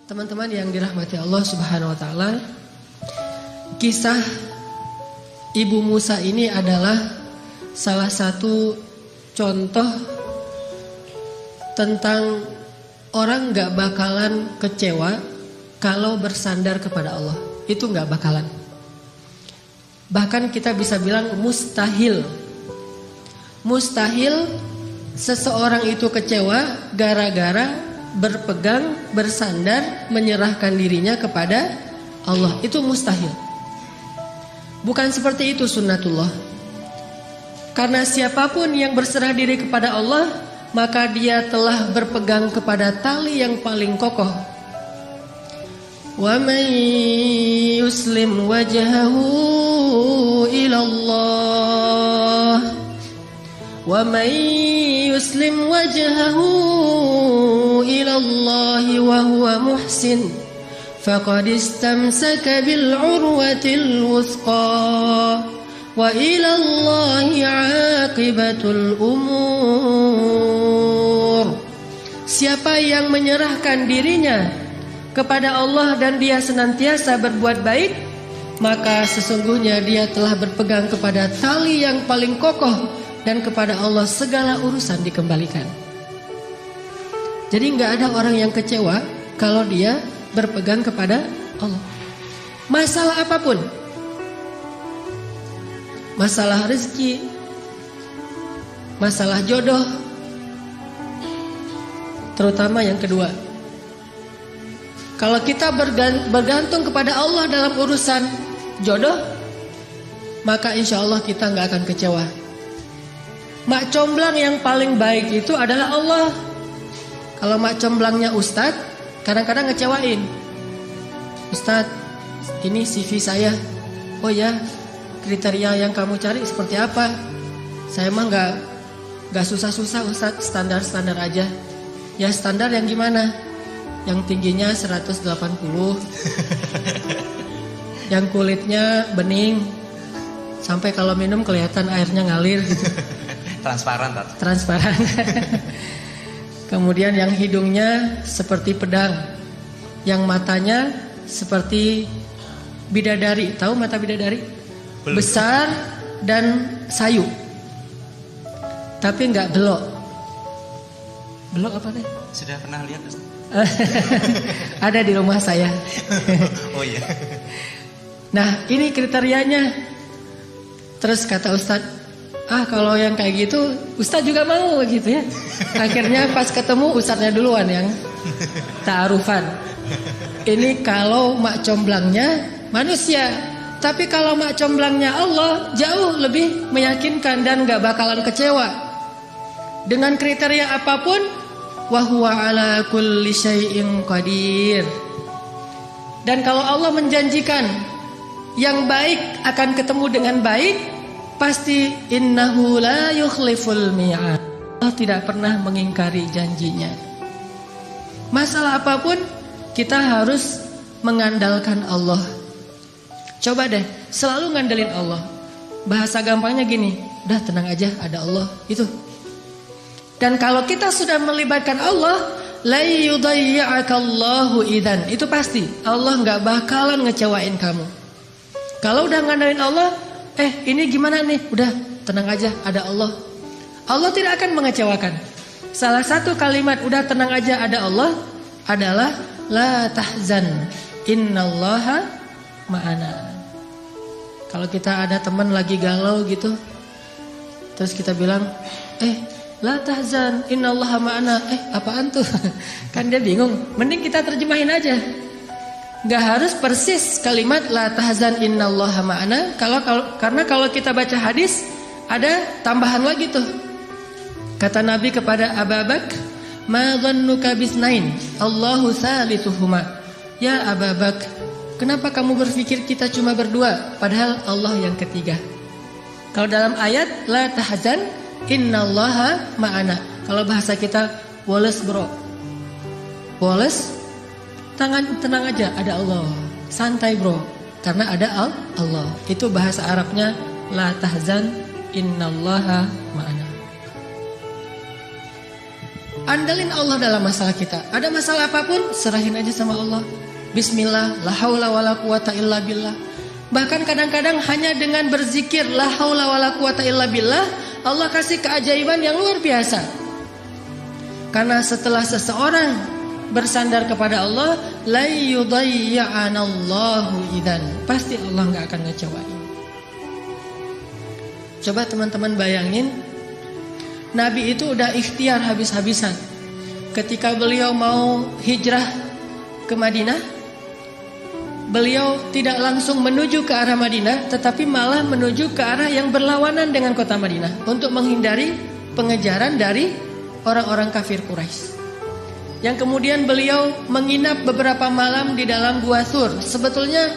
Teman-teman yang dirahmati Allah Subhanahu wa taala, kisah Ibu Musa ini adalah salah satu contoh tentang orang gak bakalan kecewa kalau bersandar kepada Allah. Itu gak bakalan. Bahkan kita bisa bilang mustahil. Mustahil seseorang itu kecewa gara-gara berpegang, bersandar, menyerahkan dirinya kepada Allah. Itu mustahil. Bukan seperti itu sunnatullah. Karena siapapun yang berserah diri kepada Allah, maka dia telah berpegang kepada tali yang paling kokoh. Wa man yuslim wajhahu ila Allah, wa man yuslim wajhahu ila Allah wa huwa muhsin faqad istamsaka bil urwatil wuthqa wa ila Allahi aqibatul umur. Siapa yang menyerahkan dirinya kepada Allah dan dia senantiasa berbuat baik, maka sesungguhnya dia telah berpegang kepada tali yang paling kokoh, dan kepada Allah segala urusan dikembalikan. Jadi gak ada orang yang kecewa kalau dia berpegang kepada Allah. Masalah apapun, masalah rezeki, masalah jodoh, terutama yang kedua. Kalau kita bergantung kepada Allah dalam urusan jodoh, maka insya Allah kita gak akan kecewa. Mak comblang yang paling baik itu adalah Allah. Kalau mak comblangnya ustadz, kadang-kadang ngecewain. Ustadz, ini CV saya. Oh ya, kriteria yang kamu cari seperti apa? Saya mah gak susah-susah ustadz, standar-standar aja. Ya standar yang gimana? Yang tingginya 180, yang kulitnya bening, sampai kalau minum kelihatan airnya ngalir gitu. Transparan. Kemudian yang hidungnya seperti pedang, yang matanya seperti bidadari. Tahu mata bidadari? Belum. Besar dan sayu, tapi nggak belok. Belok apa deh? Sudah pernah lihat? Ada di rumah saya. Oh iya. Nah ini kriterianya. Terus kata Ustadz, kalau yang kayak gitu Ustadz juga mau gitu ya. Akhirnya pas ketemu Ustadznya duluan yang ta'arufan. Ini kalau mak comblangnya manusia. Tapi kalau mak comblangnya Allah, jauh lebih meyakinkan dan gak bakalan kecewa. Dengan kriteria apapun, wa huwa ala kulli syai'in qadir. Dan kalau Allah menjanjikan yang baik akan ketemu dengan baik, pasti innahu la yukhliful mi'ad. Allah tidak pernah mengingkari janjinya. Masalah apapun kita harus mengandalkan Allah. Coba deh selalu ngandelin Allah. Bahasa gampangnya gini, udah tenang aja, ada Allah. Itu. Dan kalau kita sudah melibatkan Allah, la yudayya'akallahu idzan. Itu pasti Allah gak bakalan ngecewain kamu. Kalau udah ngandelin Allah, ini gimana nih? Udah tenang aja, ada Allah. Allah tidak akan mengecewakan. Salah satu kalimat udah tenang aja ada Allah adalah la tahzan, innallaha ma'ana. Kalau kita ada teman lagi galau gitu, terus kita bilang, la tahzan, innallaha ma'ana. Apaan tuh? Kan dia bingung. Mending kita terjemahin aja. Gak harus persis kalimat la tahzan innallaha ma'ana. Karena kalau kita baca hadis ada tambahan lagi tuh. Kata Nabi kepada Abu Bakar, ma dhannuka bisnain Allahu thalithuhuma. Ya Abu Bakar, kenapa kamu berpikir kita cuma berdua padahal Allah yang ketiga? Kalau dalam ayat la tahzan innallaha ma'ana. Kalau bahasa kita woles bro. Woles, tenang aja ada Allah. Santai bro, karena ada Allah. Itu bahasa Arabnya la tahzan innallaha ma'ana. Andalin Allah dalam masalah kita. Ada masalah apapun, serahin aja sama Allah. Bismillah, la haula wala quwata illa billah. Bahkan kadang-kadang hanya dengan berzikir la haula wala quwata illa billah, Allah kasih keajaiban yang luar biasa. Karena setelah seseorang bersandar kepada Allah, la yudayya'anallahu idzan. Pasti Allah enggak akan ngecewain. Coba teman-teman bayangin, Nabi itu udah ikhtiar habis-habisan. Ketika beliau mau hijrah ke Madinah, beliau tidak langsung menuju ke arah Madinah, tetapi malah menuju ke arah yang berlawanan dengan kota Madinah untuk menghindari pengejaran dari orang-orang kafir Quraisy. Yang kemudian beliau menginap beberapa malam di dalam Gua Thur. Sebetulnya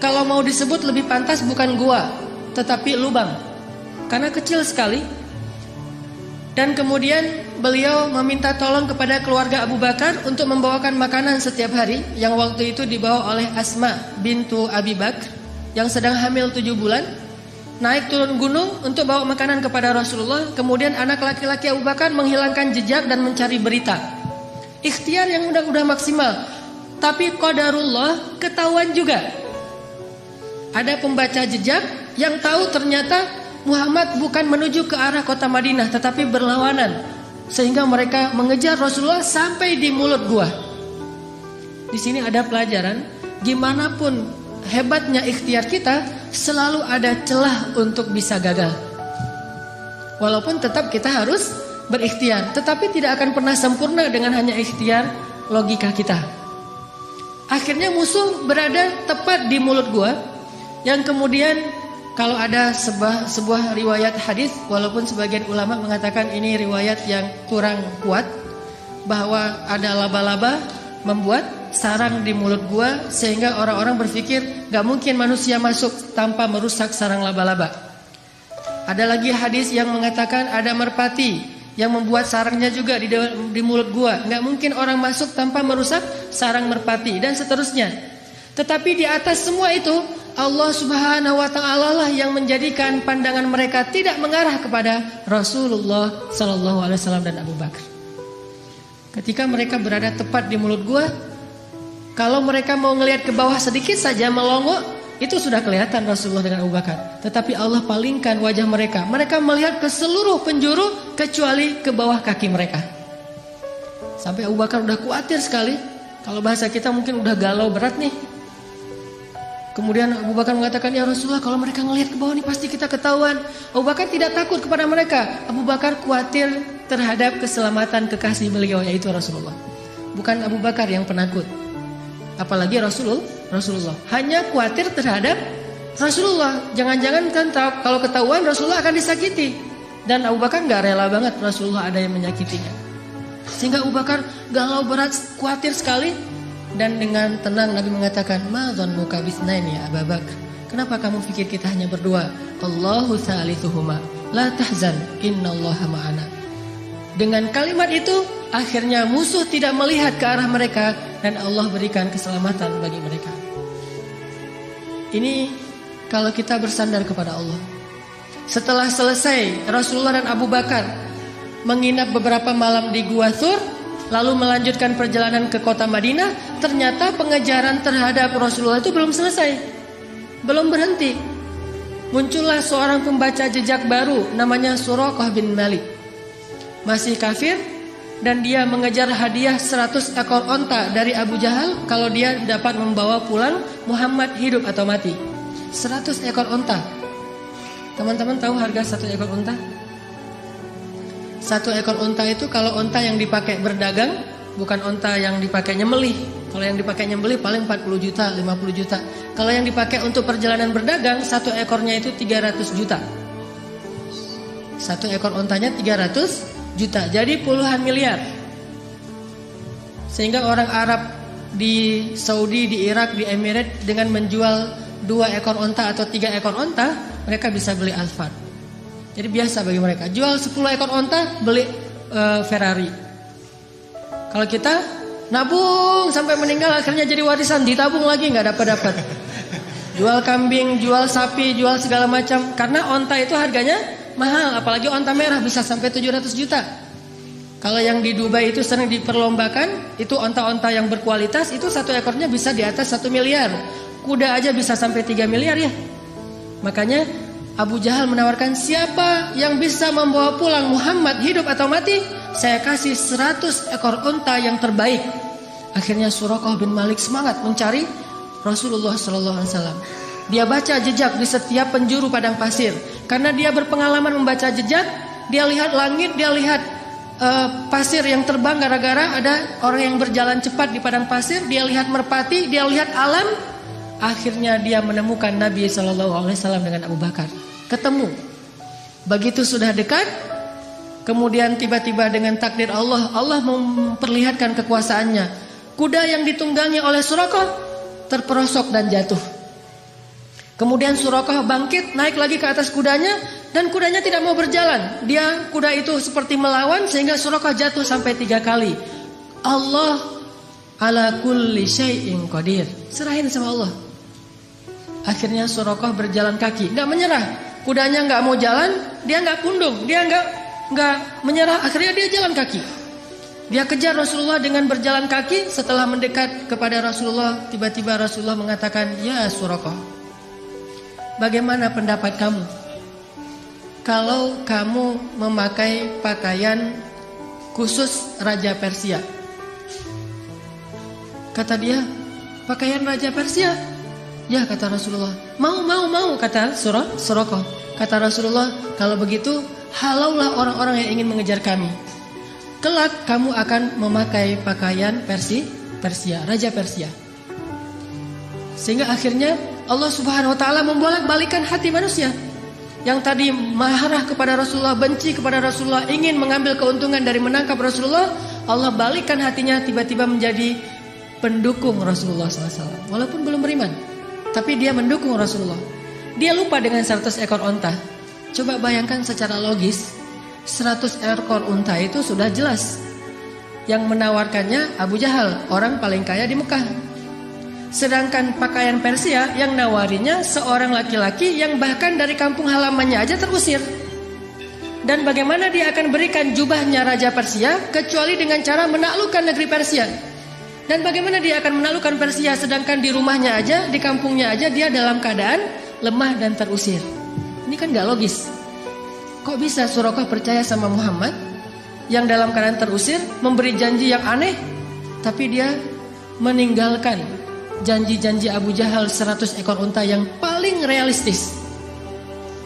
kalau mau disebut lebih pantas bukan gua, tetapi lubang, karena kecil sekali. Dan kemudian beliau meminta tolong kepada keluarga Abu Bakar untuk membawakan makanan setiap hari, yang waktu itu dibawa oleh Asma bintu Abi Bakar yang sedang hamil 7 bulan. Naik turun gunung untuk bawa makanan kepada Rasulullah. Kemudian anak laki-laki Abu Bakar menghilangkan jejak dan mencari berita. Ikhtiar yang udah maksimal. Tapi qadarullah, ketahuan juga. Ada pembaca jejak yang tahu ternyata Muhammad bukan menuju ke arah kota Madinah, tetapi berlawanan. Sehingga mereka mengejar Rasulullah sampai di mulut gua. Di sini ada pelajaran, gimana pun hebatnya ikhtiar kita, selalu ada celah untuk bisa gagal. Walaupun tetap kita harus berikhtiar, tetapi tidak akan pernah sempurna dengan hanya ikhtiar logika kita. Akhirnya musuh berada tepat di mulut gua, yang kemudian kalau ada sebuah riwayat hadis, walaupun sebagian ulama mengatakan ini riwayat yang kurang kuat, bahwa ada laba-laba membuat sarang di mulut gua, sehingga orang-orang berpikir gak mungkin manusia masuk tanpa merusak sarang laba-laba. Ada lagi hadis yang mengatakan ada merpati yang membuat sarangnya juga di mulut gua. Gak mungkin orang masuk tanpa merusak sarang merpati, dan seterusnya. Tetapi di atas semua itu, Allah Subhanahu wa ta'ala lah yang menjadikan pandangan mereka tidak mengarah kepada Rasulullah sallallahu alaihi wasallam dan Abu Bakar. Ketika mereka berada tepat di mulut gua, kalau mereka mau ngelihat ke bawah sedikit saja melongo, itu sudah kelihatan Rasulullah dengan Abu Bakar. Tetapi Allah palingkan wajah mereka. Mereka melihat ke seluruh penjuru kecuali ke bawah kaki mereka. Sampai Abu Bakar udah khawatir sekali. Kalau bahasa kita mungkin udah galau berat nih. Kemudian Abu Bakar mengatakan, ya Rasulullah, kalau mereka ngelihat ke bawah nih pasti kita ketahuan. Abu Bakar tidak takut kepada mereka. Abu Bakar khawatir terhadap keselamatan kekasih beliau, yaitu Rasulullah. Bukan Abu Bakar yang penakut, apalagi Rasulullah. Hanya khawatir terhadap Rasulullah. Jangan-jangan kan kalau ketahuan Rasulullah akan disakiti. Dan Abu Bakar gak rela banget Rasulullah ada yang menyakitinya. Sehingga Abu Bakar galau berat, khawatir sekali. Dan dengan tenang Nabi mengatakan, ma dhannuka bisnaini ya Abu Bakar. Kenapa kamu pikir kita hanya berdua? Allahu thalithuhuma, la tahzan, innallaha ma'ana. Dengan kalimat itu, akhirnya musuh tidak melihat ke arah mereka, dan Allah berikan keselamatan bagi mereka. Ini kalau kita bersandar kepada Allah. Setelah selesai Rasulullah dan Abu Bakar menginap beberapa malam di Gua Thur, lalu melanjutkan perjalanan ke kota Madinah, ternyata pengejaran terhadap Rasulullah itu belum selesai, belum berhenti. Muncullah seorang pembaca jejak baru, namanya Suraqah bin Malik. Masih kafir, dan dia mengejar hadiah 100 ekor onta dari Abu Jahal kalau dia dapat membawa pulang Muhammad hidup atau mati. 100 ekor onta. Teman-teman tahu harga 1 ekor onta? 1 ekor onta itu kalau onta yang dipakai berdagang, bukan onta yang dipakai nyembelih. Kalau yang dipakai nyembelih paling 40 juta, 50 juta. Kalau yang dipakai untuk perjalanan berdagang, 1 ekornya itu 300 juta. 1 ekor ontanya 300 juta. Jadi puluhan miliar. Sehingga orang Arab di Saudi, di Irak, di Emirat dengan menjual 2 ekor onta atau 3 ekor onta, mereka bisa beli Alphard. Jadi biasa bagi mereka. Jual 10 ekor onta, beli Ferrari. Kalau kita nabung sampai meninggal, akhirnya jadi warisan, ditabung lagi nggak dapat. Jual kambing, jual sapi, jual segala macam. Karena onta itu harganya mahal, apalagi onta merah bisa sampai 700 juta. Kalau yang di Dubai itu sering diperlombakan, itu onta-onta yang berkualitas, itu satu ekornya bisa di atas 1 miliar. Kuda aja bisa sampai 3 miliar ya. Makanya Abu Jahal menawarkan, siapa yang bisa membawa pulang Muhammad hidup atau mati, saya kasih 100 ekor unta yang terbaik. Akhirnya Suraqah bin Malik semangat mencari Rasulullah SAW. Dia baca jejak di setiap penjuru padang pasir. Karena dia berpengalaman membaca jejak, dia lihat langit, dia lihat pasir yang terbang gara-gara ada orang yang berjalan cepat di padang pasir. Dia lihat merpati, dia lihat alam. Akhirnya dia menemukan Nabi SAW dengan Abu Bakar. Ketemu. Begitu sudah dekat, kemudian tiba-tiba dengan takdir Allah, Allah memperlihatkan kekuasaannya. Kuda yang ditunggangi oleh Suraqah terperosok dan jatuh. Kemudian Suraqah bangkit, naik lagi ke atas kudanya, dan kudanya tidak mau berjalan. Kuda itu seperti melawan sehingga Suraqah jatuh sampai 3 kali. Allah ala kulli syai'in qadir. Serahin sama Allah. Akhirnya Suraqah berjalan kaki, nggak menyerah. Kudanya nggak mau jalan, dia nggak pundung, dia nggak menyerah. Akhirnya dia jalan kaki. Dia kejar Rasulullah dengan berjalan kaki. Setelah mendekat kepada Rasulullah, tiba-tiba Rasulullah mengatakan, ya Suraqah, bagaimana pendapat kamu kalau kamu memakai pakaian khusus Raja Persia? Kata dia, pakaian Raja Persia? Ya, kata Rasulullah. Mau, kata Suraqah. Kata Rasulullah, kalau begitu halaulah orang-orang yang ingin mengejar kami. Kelak kamu akan memakai pakaian Persia, Raja Persia. Sehingga akhirnya Allah Subhanahu wa taala membolak-balikan hati manusia. Yang tadi marah kepada Rasulullah, benci kepada Rasulullah, ingin mengambil keuntungan dari menangkap Rasulullah, Allah balikkan hatinya tiba-tiba menjadi pendukung Rasulullah SAW. Walaupun belum beriman, tapi dia mendukung Rasulullah. Dia lupa dengan 100 ekor onta. Coba bayangkan secara logis, 100 ekor unta itu sudah jelas. Yang menawarkannya Abu Jahal, orang paling kaya di Mekah. Sedangkan pakaian Persia yang nawarinya seorang laki-laki yang bahkan dari kampung halamannya aja terusir. Dan bagaimana dia akan berikan jubahnya Raja Persia kecuali dengan cara menaklukkan negeri Persia. Dan bagaimana dia akan menaklukkan Persia sedangkan di rumahnya aja, di kampungnya aja dia dalam keadaan lemah dan terusir. Ini kan gak logis. Kok bisa Suraqah percaya sama Muhammad yang dalam keadaan terusir, memberi janji yang aneh, tapi dia meninggalkan janji-janji Abu Jahal 100 ekor unta yang paling realistis.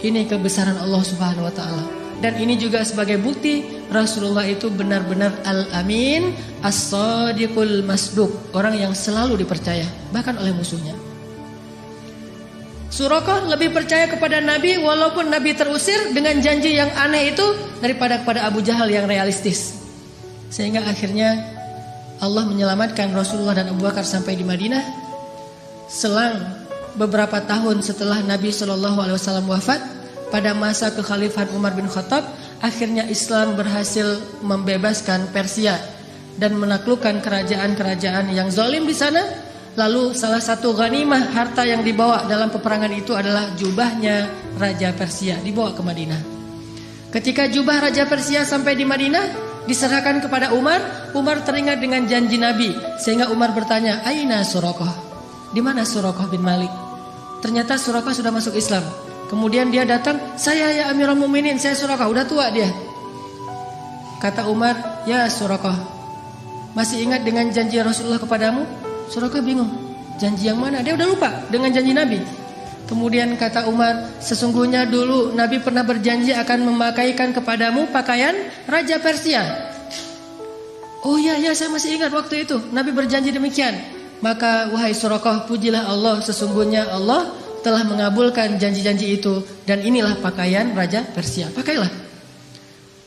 Ini kebesaran Allah Subhanahu wa taala. Dan ini juga sebagai bukti Rasulullah itu benar-benar al-amin, as-sadiqul masduq, orang yang selalu dipercaya bahkan oleh musuhnya. Suraqah lebih percaya kepada Nabi walaupun Nabi terusir dengan janji yang aneh itu daripada kepada Abu Jahal yang realistis. Sehingga akhirnya Allah menyelamatkan Rasulullah dan Abu Bakar sampai di Madinah. Selang beberapa tahun setelah Nabi SAW wafat, pada masa kekhalifahan Umar bin Khattab, akhirnya Islam berhasil membebaskan Persia dan menaklukkan kerajaan-kerajaan yang zalim di sana. Lalu salah satu ghanimah harta yang dibawa dalam peperangan itu adalah jubahnya Raja Persia, dibawa ke Madinah. Ketika jubah Raja Persia sampai di Madinah, diserahkan kepada Umar. Umar teringat dengan janji Nabi, sehingga Umar bertanya, "Aina Suraqah?" Di mana Suraqah bin Malik? Ternyata Suraqah sudah masuk Islam. Kemudian dia datang, "Saya ya Amirul Mukminin, saya Suraqah, udah tua dia." Kata Umar, "Ya Suraqah, masih ingat dengan janji Rasulullah kepadamu?" Suraqah bingung, janji yang mana? Dia udah lupa dengan janji Nabi. Kemudian kata Umar, "Sesungguhnya dulu Nabi pernah berjanji akan memakaikan kepadamu pakaian Raja Persia." "Oh ya, saya masih ingat waktu itu Nabi berjanji demikian." Maka wahai Suraqah, pujilah Allah, sesungguhnya Allah telah mengabulkan janji-janji itu, dan inilah pakaian Raja Persia. Pakailah.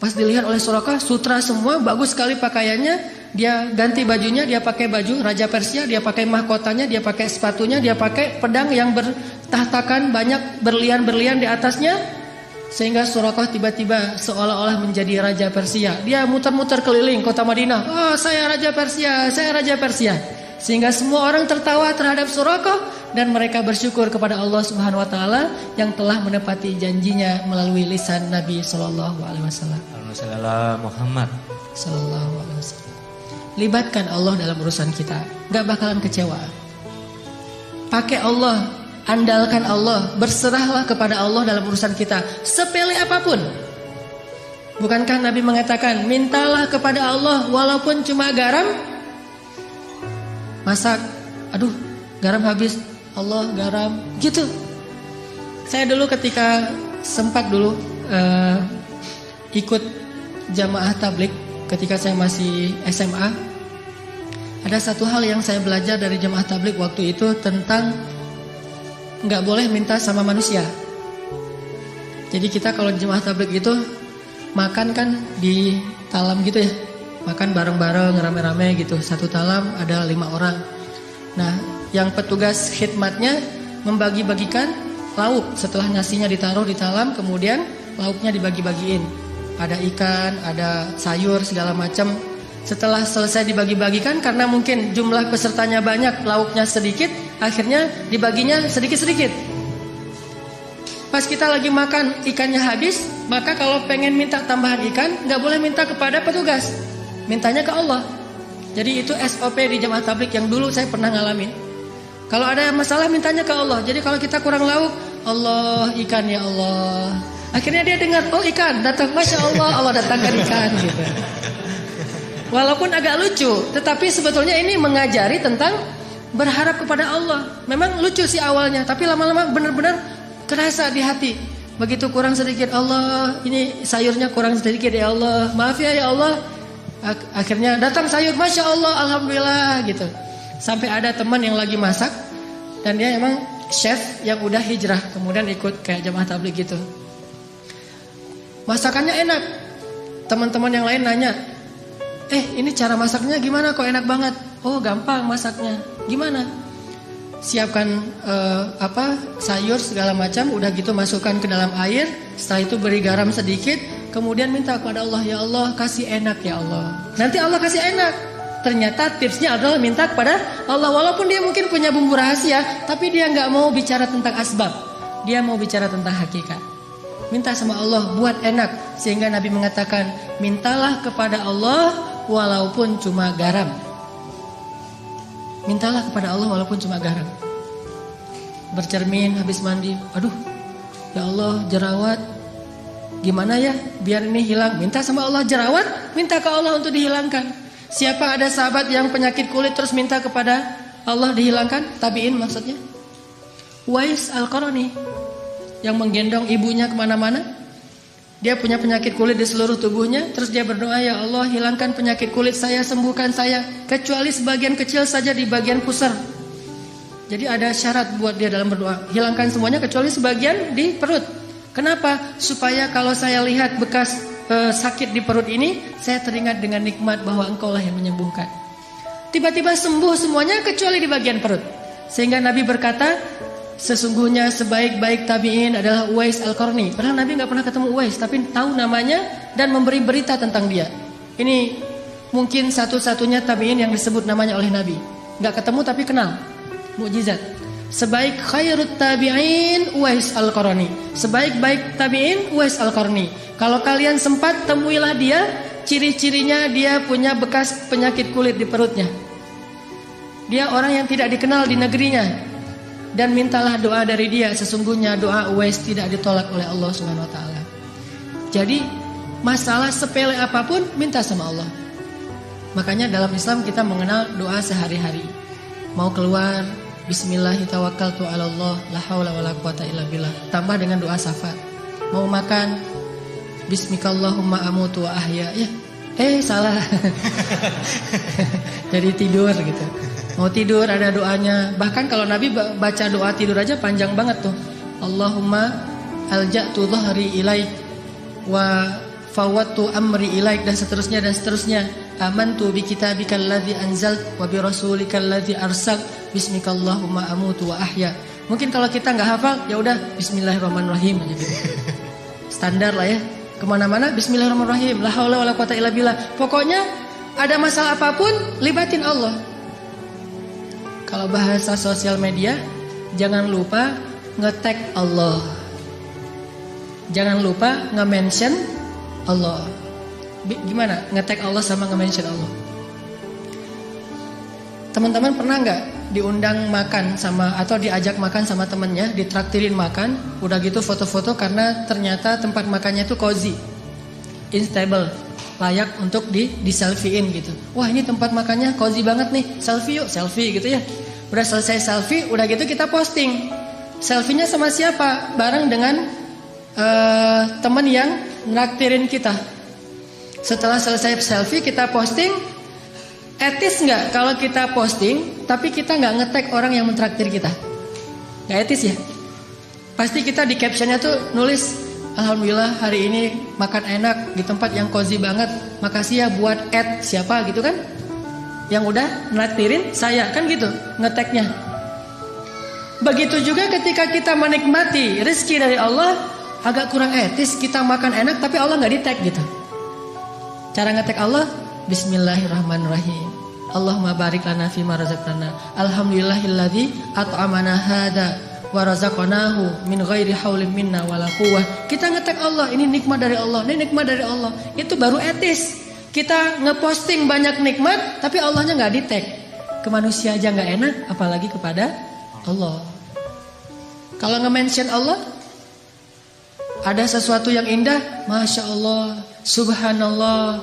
Pas dilihat oleh Suraqah, sutra semua, bagus sekali pakaiannya. Dia ganti bajunya, dia pakai baju Raja Persia, dia pakai mahkotanya, dia pakai sepatunya, dia pakai pedang yang bertahtakan banyak berlian-berlian di atasnya. Sehingga Suraqah tiba-tiba seolah-olah menjadi Raja Persia. Dia muter-muter keliling kota Madinah. "Oh, saya Raja Persia, saya Raja Persia." Sehingga semua orang tertawa terhadap Suraqah dan mereka bersyukur kepada Allah Subhanahu wa taala yang telah menepati janjinya melalui lisan Nabi sallallahu alaihi wasallam. Alhamdulillah Muhammad Sallallahu alaihi wasallam. Libatkan Allah dalam urusan kita, gak bakalan kecewa. Pakai Allah, andalkan Allah, berserahlah kepada Allah dalam urusan kita, sepele apapun. Bukankah Nabi mengatakan, mintalah kepada Allah walaupun cuma garam? Masak, aduh garam habis, Allah garam, gitu. Saya dulu ketika sempat dulu ikut jamaah tablik ketika saya masih SMA, ada satu hal yang saya belajar dari jamaah tablik waktu itu tentang nggak boleh minta sama manusia. Jadi kita kalau jamaah tablik itu makan kan di talam gitu ya, makan bareng-bareng rame-rame gitu, satu talam ada 5 orang. Nah, yang petugas khidmatnya membagi-bagikan lauk setelah nasinya ditaruh di talam, kemudian lauknya dibagi-bagiin. Ada ikan, ada sayur segala macam. Setelah selesai dibagi-bagikan, karena mungkin jumlah pesertanya banyak, lauknya sedikit, akhirnya dibaginya sedikit-sedikit. Pas kita lagi makan, ikannya habis, maka kalau pengen minta tambahan ikan, nggak boleh minta kepada petugas, mintanya ke Allah. Jadi itu SOP di jamaah tablik yang dulu saya pernah ngalamin. Kalau ada masalah mintanya ke Allah. Jadi kalau kita kurang lauk, Allah ikan ya Allah. Akhirnya dia dengar, oh ikan datang, Masya Allah, Allah datangkan ikan gitu. Walaupun agak lucu, tetapi sebetulnya ini mengajari tentang berharap kepada Allah. Memang lucu sih awalnya, tapi lama-lama benar-benar kerasa di hati. Begitu kurang sedikit, Allah ini sayurnya kurang sedikit ya Allah, maaf ya Allah. Akhirnya datang sayur, Masya Allah, Alhamdulillah gitu. Sampai ada teman yang lagi masak, dan dia emang chef yang udah hijrah, kemudian ikut kayak jamaah tabligh gitu. Masakannya enak. Teman-teman yang lain nanya, ini cara masaknya gimana kok enak banget? Oh gampang masaknya. Gimana? Siapkan sayur segala macam, udah gitu masukkan ke dalam air. Setelah itu beri garam sedikit, kemudian minta kepada Allah, ya Allah kasih enak ya Allah. Nanti Allah kasih enak. Ternyata tipsnya adalah minta kepada Allah. Walaupun dia mungkin punya bumbu rahasia, tapi dia nggak mau bicara tentang asbab. Dia mau bicara tentang hakikat. Minta sama Allah buat enak. Sehingga Nabi mengatakan, mintalah kepada Allah walaupun cuma garam. Mintalah kepada Allah walaupun cuma garam. Bercermin habis mandi, aduh ya Allah jerawat, gimana ya biar ini hilang. Minta sama Allah jerawat, minta ke Allah untuk dihilangkan. Siapa ada sahabat yang penyakit kulit terus minta kepada Allah dihilangkan? Tabi'in maksudnya. Uwais Al-Qarani yang menggendong ibunya kemana-mana. Dia punya penyakit kulit di seluruh tubuhnya, terus dia berdoa, ya Allah hilangkan penyakit kulit saya, sembuhkan saya, kecuali sebagian kecil saja di bagian pusar. Jadi ada syarat buat dia dalam berdoa, hilangkan semuanya kecuali sebagian di perut. Kenapa? Supaya kalau saya lihat bekas sakit di perut ini, saya teringat dengan nikmat bahwa Engkau lah yang menyembuhkan. Tiba-tiba sembuh semuanya kecuali di bagian perut. Sehingga Nabi berkata, sesungguhnya sebaik-baik tabi'in adalah Uwais Al-Qarni. Padahal Nabi gak pernah ketemu Uwais, tapi tahu namanya dan memberi berita tentang dia. Ini mungkin satu-satunya tabi'in yang disebut namanya oleh Nabi. Gak ketemu tapi kenal. Mukjizat. Sebaik khairut tabi'in Uwais Al-Qarni. Sebaik-baik tabi'in Uwais Al-Qarni. Kalau kalian sempat temuilah dia, ciri-cirinya dia punya bekas penyakit kulit di perutnya. Dia orang yang tidak dikenal di negerinya. Dan mintalah doa dari dia, sesungguhnya doa Uwais tidak ditolak oleh Allah Subhanahu wa taala. Jadi masalah sepele apapun minta sama Allah. Makanya dalam Islam kita mengenal doa sehari-hari. Mau keluar, bismillahirrahmanirrahim, Allah, la haula wala quwata illa billah. Tambah dengan doa syafaat. Mau makan, bismikallahumma amutu wa ahya. Ya, salah. Jadi tidur gitu. Mau tidur ada doanya. Bahkan kalau Nabi baca doa tidur aja panjang banget tuh. Allahumma alja'tu dhahri ilaik wa fawattu amri ilaik, dan seterusnya dan seterusnya. Amantu bi kitabikal ladzi anzalt wa bi rasulikal ladzi arsal bismikallahumma amutu wa ahya. Mungkin kalau kita nggak hafal, ya udah bismillahirrahmanirrahim aja gitu. Standar lah ya. Kemana-mana bismillahirrahmanirrahim, la haula wala quwata illa billah. Pokoknya ada masalah apapun libatin Allah. Kalau bahasa sosial media, jangan lupa nge-tag Allah. Jangan lupa nge-mention Allah. Gimana nge-tag Allah sama nge-mention Allah? Teman-teman pernah nggak diundang makan sama atau diajak makan sama temennya, ditraktirin makan, udah gitu foto-foto karena ternyata tempat makannya itu cozy, instable, layak untuk di selfie-in gitu. Wah, ini tempat makannya cozy banget nih, selfie yuk, selfie gitu ya. Udah selesai selfie, udah gitu kita posting. Selfie-nya sama siapa? Bareng dengan teman yang nraktirin kita. Setelah selesai selfie kita posting. Etis nggak kalau kita posting tapi kita nggak nge-tag orang yang mentraktir kita? Nggak etis ya? Pasti kita di captionnya tuh nulis, alhamdulillah hari ini makan enak di tempat yang cozy banget, makasih ya buat siapa gitu kan, yang udah nraktirin saya, kan gitu nge-tagnya. Begitu juga ketika kita menikmati rezeki dari Allah, agak kurang etis kita makan enak tapi Allah nggak di-tag gitu. Cara nge-tag Allah, Bismillahirrahmanirrahim. Allahumma barik lana fima razaqtana. Alhamdulillahilladzi at'amana hada wa razaqnahu min ghairi haulin minna wala quwwah. Kita nge-tag Allah, ini nikmat dari Allah, ini nikmat dari Allah. Itu baru etis. Kita ngeposting banyak nikmat tapi Allahnya nggak di-tag. Ke manusia aja nggak enak, apalagi kepada Allah. Kalau nge-mention Allah, ada sesuatu yang indah, Masya Allah, Subhanallah,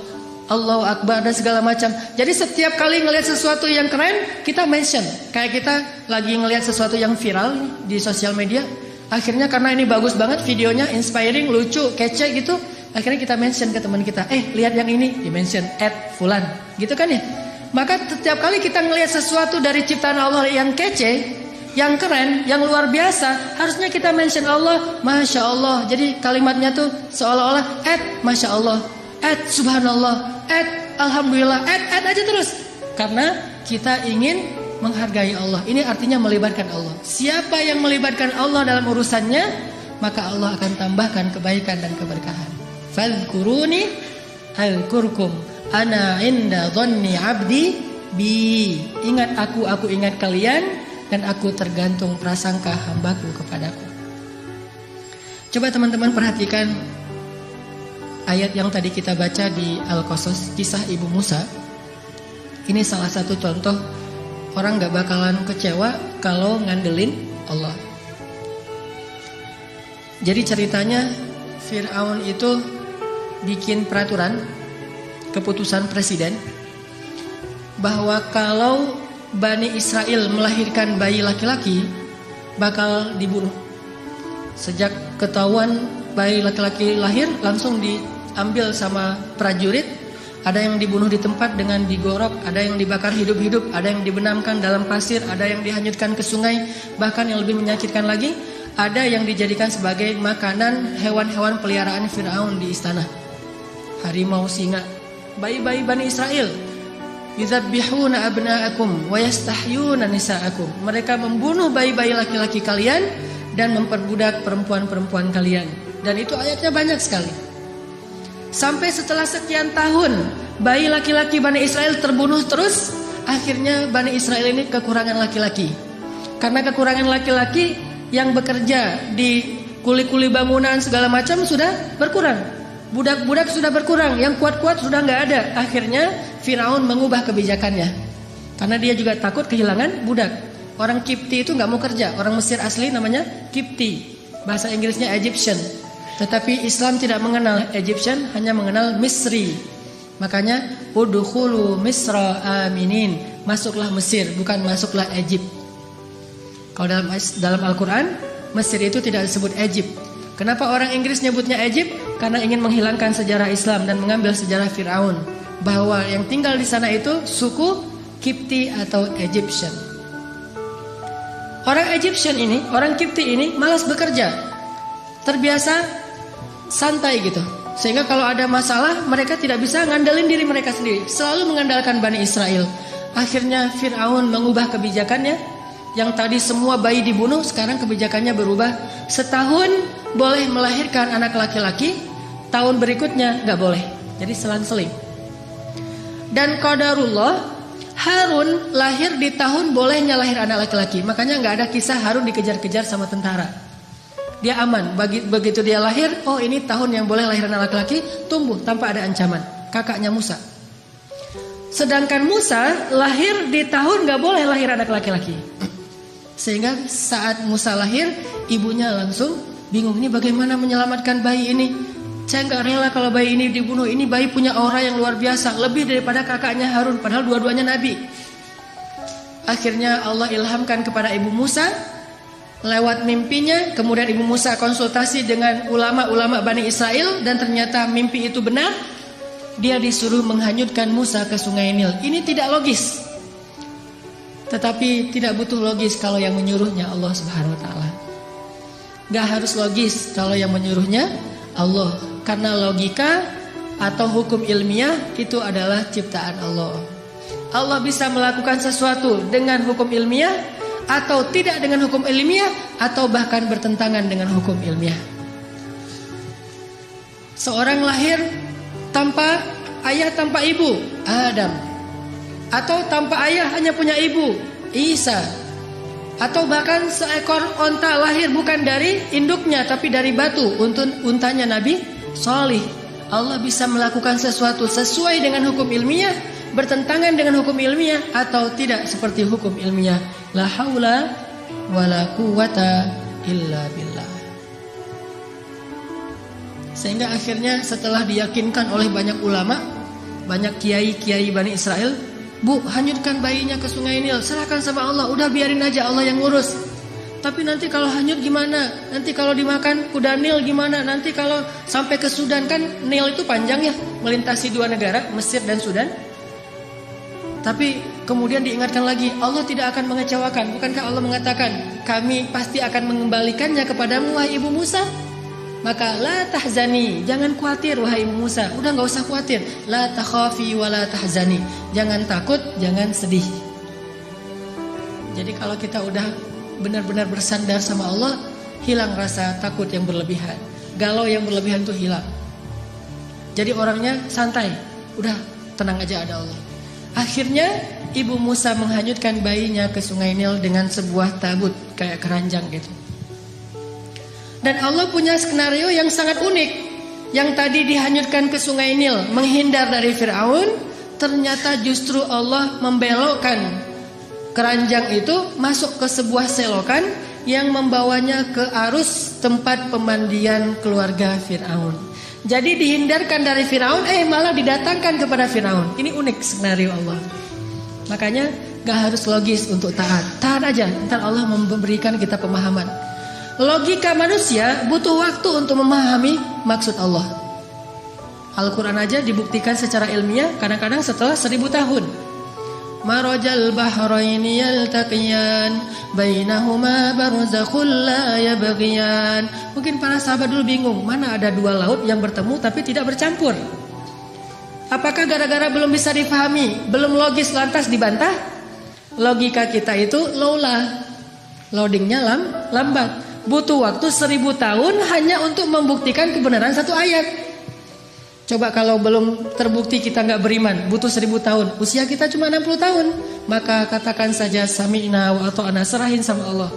Allahu Akbar, dan segala macam. Jadi setiap kali ngelihat sesuatu yang keren, kita mention. Kayak kita lagi ngelihat sesuatu yang viral di sosial media, akhirnya karena ini bagus banget videonya, inspiring, lucu, kece gitu, akhirnya kita mention ke teman kita, lihat yang ini, di mention @fulan, gitu kan ya. Maka setiap kali kita ngelihat sesuatu dari ciptaan Allah yang kece, yang keren, yang luar biasa, harusnya kita mention Allah, Masya Allah. Jadi kalimatnya tuh seolah-olah Masya Allah, Subhanallah, Alhamdulillah, aja terus. Karena kita ingin menghargai Allah. Ini artinya melibatkan Allah. Siapa yang melibatkan Allah dalam urusannya, maka Allah akan tambahkan kebaikan dan keberkahan. Fadhkuruni azkurkum, ana inda dhanni abdi bi. Ingat aku ingat kalian, dan aku tergantung prasangka hambaku kepadaku. Coba teman-teman perhatikan ayat yang tadi kita baca di Al-Qasas, kisah Ibu Musa. Ini salah satu contoh orang gak bakalan kecewa kalau ngandelin Allah. Jadi ceritanya Fir'aun itu bikin peraturan, keputusan presiden, bahwa kalau Bani Israel melahirkan bayi laki-laki bakal dibunuh. Sejak ketahuan bayi laki-laki lahir, langsung diambil sama prajurit. Ada yang dibunuh di tempat dengan digorok, ada yang dibakar hidup-hidup, ada yang dibenamkan dalam pasir, ada yang dihanyutkan ke sungai. Bahkan yang lebih menyakitkan lagi, ada yang dijadikan sebagai makanan hewan-hewan peliharaan Fir'aun di istana. Harimau, singa, bayi-bayi Bani Israel. Yuzabbihuna abna'akum wa yastahyuna nisa'akum. Mereka membunuh bayi-bayi laki-laki kalian dan memperbudak perempuan-perempuan kalian. Dan itu ayatnya banyak sekali. Sampai setelah sekian tahun bayi laki-laki Bani Israel terbunuh terus, akhirnya Bani Israel ini kekurangan laki-laki. Karena kekurangan laki-laki yang bekerja di kuli-kuli bangunan segala macam sudah berkurang. Budak-budak sudah berkurang, yang kuat-kuat sudah nggak ada. Akhirnya Firaun mengubah kebijakannya, karena dia juga takut kehilangan budak. Orang Kipti itu nggak mau kerja. Orang Mesir asli namanya Kipti, bahasa Inggrisnya Egyptian. Tetapi Islam tidak mengenal Egyptian, hanya mengenal Misri. Makanya udkhulu Misra aminin, masuklah Mesir, bukan masuklah Egypt. Kalau dalam Al-Quran, Mesir itu tidak disebut Egypt. Kenapa orang Inggris nyebutnya Egypt? Karena ingin menghilangkan sejarah Islam dan mengambil sejarah Fir'aun, bahwa yang tinggal di sana itu suku Kipti atau Egyptian. Orang Egyptian ini, orang Kipti ini malas bekerja, terbiasa santai gitu. Sehingga kalau ada masalah, mereka tidak bisa ngandelin diri mereka sendiri, selalu mengandalkan Bani Israel. Akhirnya Fir'aun mengubah kebijakannya. Yang tadi semua bayi dibunuh, sekarang kebijakannya berubah. Setahun boleh melahirkan anak laki-laki, tahun berikutnya gak boleh. Jadi selang-seling. Dan qadarullah, Harun lahir di tahun bolehnya lahir anak laki-laki. Makanya nggak ada kisah Harun dikejar-kejar sama tentara. Dia aman. Begitu dia lahir, oh ini tahun yang boleh lahir anak laki-laki, tumbuh tanpa ada ancaman. Kakaknya Musa. Sedangkan Musa lahir di tahun nggak boleh lahir anak laki-laki. Sehingga saat Musa lahir, ibunya langsung bingung, ini bagaimana menyelamatkan bayi ini. Saya nggak rela kalau bayi ini dibunuh. Ini bayi punya aura yang luar biasa, lebih daripada kakaknya Harun, padahal dua-duanya nabi. Akhirnya Allah ilhamkan kepada ibu Musa lewat mimpinya. Kemudian ibu Musa konsultasi dengan ulama-ulama Bani Israel, dan ternyata mimpi itu benar. Dia disuruh menghanyutkan Musa ke sungai Nil. Ini tidak logis, tetapi tidak butuh logis kalau yang menyuruhnya Allah Subhanahu wa taala. Gak harus logis kalau yang menyuruhnya Allah, karena logika atau hukum ilmiah itu adalah ciptaan Allah. Allah bisa melakukan sesuatu dengan hukum ilmiah atau tidak dengan hukum ilmiah, atau bahkan bertentangan dengan hukum ilmiah. Seorang lahir tanpa ayah, tanpa ibu, Adam. Atau tanpa ayah hanya punya ibu, Isa. Atau bahkan seekor onta lahir bukan dari induknya tapi dari batu, untanya Nabi Shalih. Allah bisa melakukan sesuatu sesuai dengan hukum ilmiah, bertentangan dengan hukum ilmiah, atau tidak seperti hukum ilmiah. La haula wala quwata illa billah. Sehingga akhirnya setelah diyakinkan oleh banyak ulama, banyak kiai-kiai Bani Israel, Bu, hanyutkan bayinya ke sungai Nil, serahkan sama Allah, udah biarin aja Allah yang ngurus. Tapi nanti kalau hanyut gimana? Nanti kalau dimakan kuda Nil gimana? Nanti kalau sampai ke Sudan, kan Nil itu panjang ya, melintasi dua negara, Mesir dan Sudan. Tapi kemudian diingatkan lagi, Allah tidak akan mengecewakan. Bukankah Allah mengatakan, kami pasti akan mengembalikannya kepadamu wahai ibu Musa? Maka la tahzani, jangan khawatir wahai ibu Musa. Udah gak usah khawatir. La takhafi wa la tahzani, jangan takut, jangan sedih. Jadi kalau kita udah benar-benar bersandar sama Allah, hilang rasa takut yang berlebihan, galau yang berlebihan itu hilang. Jadi orangnya santai, udah tenang aja, ada Allah. Akhirnya ibu Musa menghanyutkan bayinya ke sungai Nil dengan sebuah tabut kayak keranjang gitu. Dan Allah punya skenario yang sangat unik. Yang tadi dihanyutkan ke sungai Nil menghindar dari Fir'aun, ternyata justru Allah membelokkan keranjang itu masuk ke sebuah selokan yang membawanya ke arus tempat pemandian keluarga Fir'aun. Jadi dihindarkan dari Fir'aun, malah didatangkan kepada Fir'aun. Ini unik skenario Allah. Makanya gak harus logis untuk taat. Taat aja, ntar Allah memberikan kita pemahaman. Logika manusia butuh waktu untuk memahami maksud Allah. Al-Quran aja dibuktikan secara ilmiah kadang-kadang setelah 1000 tahun. Marajal bahraini yaltaqiyan bainahuma barzakhul la yabghiyan. Mungkin para sahabat dulu bingung, mana ada dua laut yang bertemu tapi tidak bercampur. Apakah gara-gara belum bisa dipahami, belum logis lantas dibantah? Logika kita itu loadingnya lambat. Butuh waktu 1000 tahun hanya untuk membuktikan kebenaran satu ayat. Coba kalau belum terbukti kita gak beriman, butuh 1000 tahun. Usia kita cuma 60 tahun. Maka katakan saja sami'na wa ata'na, serahin sama Allah.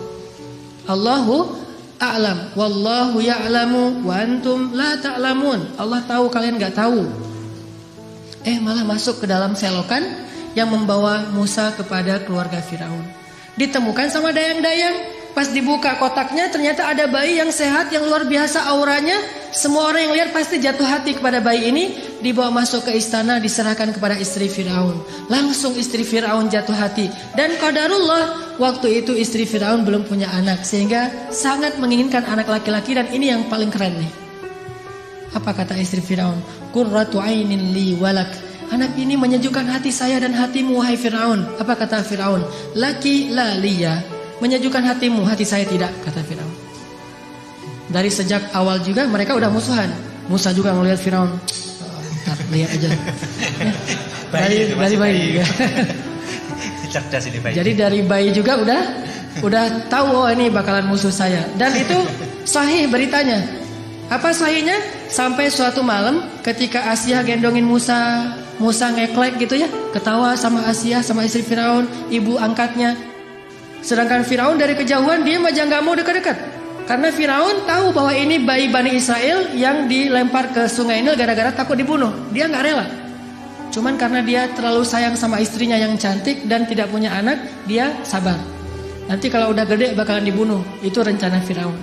Allahu a'lam, wallahu ya'lamu wa antum la ta'lamun. Allah tahu, kalian gak tahu. Malah masuk ke dalam selokan yang membawa Musa kepada keluarga Firaun. Ditemukan sama dayang-dayang. Pas dibuka kotaknya ternyata ada bayi yang sehat, yang luar biasa auranya. Semua orang yang lihat pasti jatuh hati kepada bayi ini. Dibawa masuk ke istana, diserahkan kepada istri Firaun. Langsung istri Firaun jatuh hati. Dan qadarullah, waktu itu istri Firaun belum punya anak, sehingga sangat menginginkan anak laki-laki. Dan ini yang paling keren nih. Apa kata istri Firaun? Qurratu ainin li walak. Anak ini menyejukkan hati saya dan hatimu wahai Firaun. Apa kata Firaun? Laki la liya. Menyejukkan hatimu, hati saya tidak, kata Firaun. Dari sejak awal juga mereka udah musuhan. Musa juga ngelihat Firaun. Lihat aja. Dari bayi. Cerdas ini bayi. Jadi dari bayi juga udah tahu, ini bakalan musuh saya. Dan itu sahih beritanya. Apa sahihnya? Sampai suatu malam ketika Asyah gendongin Musa Musa ngeklek gitu ya, ketawa sama Asia, sama istri Firaun, ibu angkatnya. Sedangkan Firaun dari kejauhan dia aja nggak mau dekat-dekat. Karena Firaun tahu bahwa ini bayi Bani Israel yang dilempar ke sungai Nil gara-gara takut dibunuh. Dia nggak rela. Cuman karena dia terlalu sayang sama istrinya yang cantik dan tidak punya anak, dia sabar. Nanti kalau udah gede bakalan dibunuh. Itu rencana Firaun.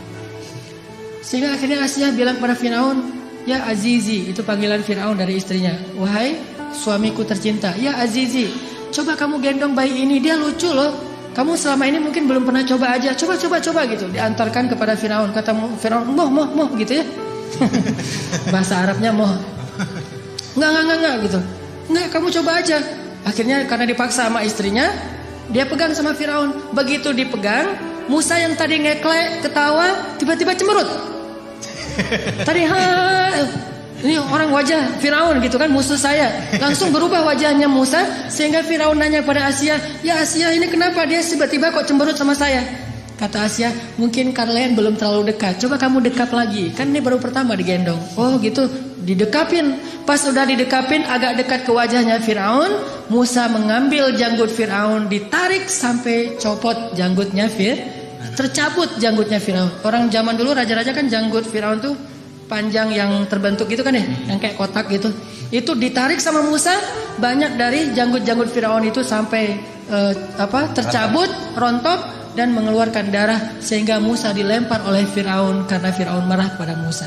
Sehingga akhirnya Asia bilang pada Firaun, ya Azizi, itu panggilan Firaun dari istrinya. Wahai suamiku tercinta, ya Azizi, coba kamu gendong bayi ini, dia lucu loh. Kamu selama ini mungkin belum pernah coba aja, coba gitu. Diantarkan kepada Firaun, kata Firaun, moh gitu ya. Bahasa Arabnya moh. Enggak gitu. Enggak, kamu coba aja. Akhirnya karena dipaksa sama istrinya, dia pegang sama Firaun. Begitu dipegang, Musa yang tadi ngeklek, ketawa, tiba-tiba cemberut. Tadi ini orang wajah Firaun gitu kan, musuh saya. Langsung berubah wajahnya Musa, sehingga Firaun nanya pada Asia, ya Asia ini kenapa dia tiba-tiba kok cemberut sama saya? Kata Asia, mungkin kalian belum terlalu dekat. Coba kamu dekat lagi, kan ini baru pertama digendong. Oh gitu, didekapin. Pas udah didekapin agak dekat ke wajahnya Firaun, Musa mengambil janggut Firaun, ditarik sampai copot janggutnya tercabut janggutnya Firaun. Orang zaman dulu raja-raja kan janggut Firaun tuh panjang yang terbentuk gitu kan ya, yang kayak kotak gitu. Itu ditarik sama Musa, banyak dari janggut-janggut Firaun itu sampai tercabut, rontok dan mengeluarkan darah, sehingga Musa dilempar oleh Firaun karena Firaun marah pada Musa.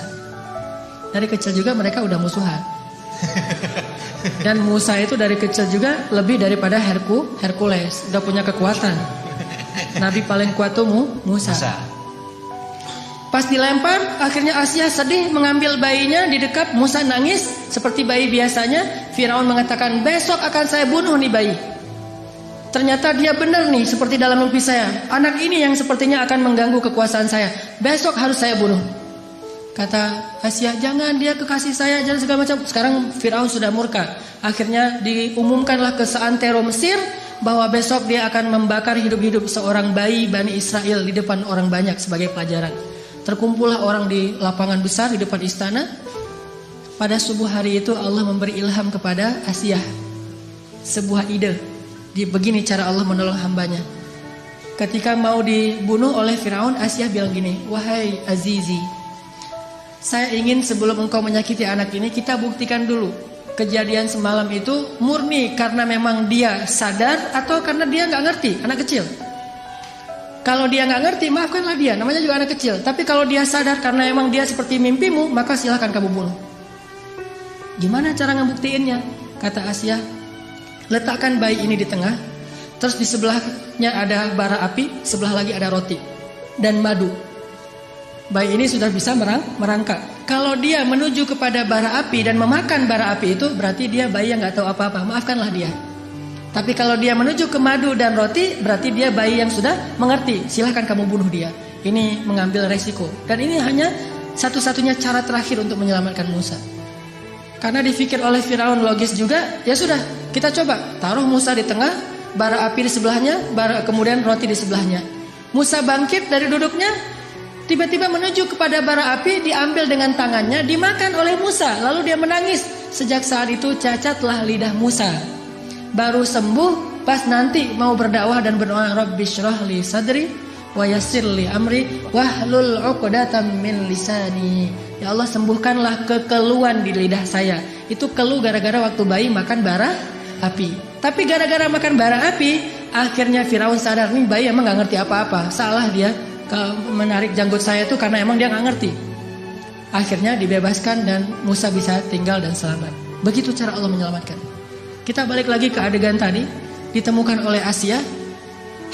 Dari kecil juga mereka udah musuhan. Dan Musa itu dari kecil juga lebih daripada Hercules, udah punya kekuatan. Nabi paling kuat tuh Musa. Pas dilempar, akhirnya Asia sedih mengambil bayinya, didekap, Musa nangis seperti bayi biasanya. Firaun mengatakan, besok akan saya bunuh nih bayi. Ternyata dia benar nih, seperti dalam mimpi saya. Anak ini yang sepertinya akan mengganggu kekuasaan saya. Besok harus saya bunuh. Kata Asia, jangan, dia kekasih saya, jangan segala macam. Sekarang Firaun sudah murka. Akhirnya diumumkanlah ke seantero Mesir bahwa besok dia akan membakar hidup-hidup seorang bayi Bani Israel di depan orang banyak sebagai pelajaran. Terkumpullah orang di lapangan besar di depan istana. Pada subuh hari itu Allah memberi ilham kepada Asia sebuah ide. Begini cara Allah menolong hambanya. Ketika mau dibunuh oleh Firaun, Asia bilang gini, wahai Azizi, saya ingin sebelum engkau menyakiti anak ini, kita buktikan dulu kejadian semalam itu murni karena memang dia sadar atau karena dia gak ngerti, anak kecil. Kalau dia nggak ngerti, maafkanlah dia, namanya juga anak kecil. Tapi kalau dia sadar karena emang dia seperti mimpimu, maka silahkan kamu bunuh. Gimana cara ngebuktiinnya? Kata Asia, letakkan bayi ini di tengah, terus di sebelahnya ada bara api, sebelah lagi ada roti dan madu. Bayi ini sudah bisa merangkak. Kalau dia menuju kepada bara api dan memakan bara api itu, berarti dia bayi yang nggak tahu apa-apa. Maafkanlah dia. Tapi kalau dia menuju ke madu dan roti, berarti dia bayi yang sudah mengerti. Silahkan kamu bunuh dia. Ini mengambil resiko. Dan ini hanya satu-satunya cara terakhir untuk menyelamatkan Musa. Karena dipikir oleh Firaun logis juga, ya sudah, kita coba. Taruh Musa di tengah, bara api di sebelahnya, kemudian roti di sebelahnya. Musa bangkit dari duduknya, tiba-tiba menuju kepada bara api, diambil dengan tangannya, dimakan oleh Musa. Lalu dia menangis. Sejak saat itu cacatlah lidah Musa. Baru sembuh pas nanti mau berdakwah dan berdoa, Rabbi syrah li sadri wa yassir li amri wahlul 'uqdatam min lisani. Ya Allah, sembuhkanlah kekeluhan di lidah saya. Itu keluh gara-gara waktu bayi makan bara api. Tapi gara-gara makan bara api, akhirnya Firaun sadar nih bayi emang gak ngerti apa-apa. Salah dia menarik janggut saya itu karena emang dia gak ngerti. Akhirnya dibebaskan dan Musa bisa tinggal dan selamat. Begitu cara Allah menyelamatkan. Kita balik lagi ke adegan tadi. Ditemukan oleh Asia.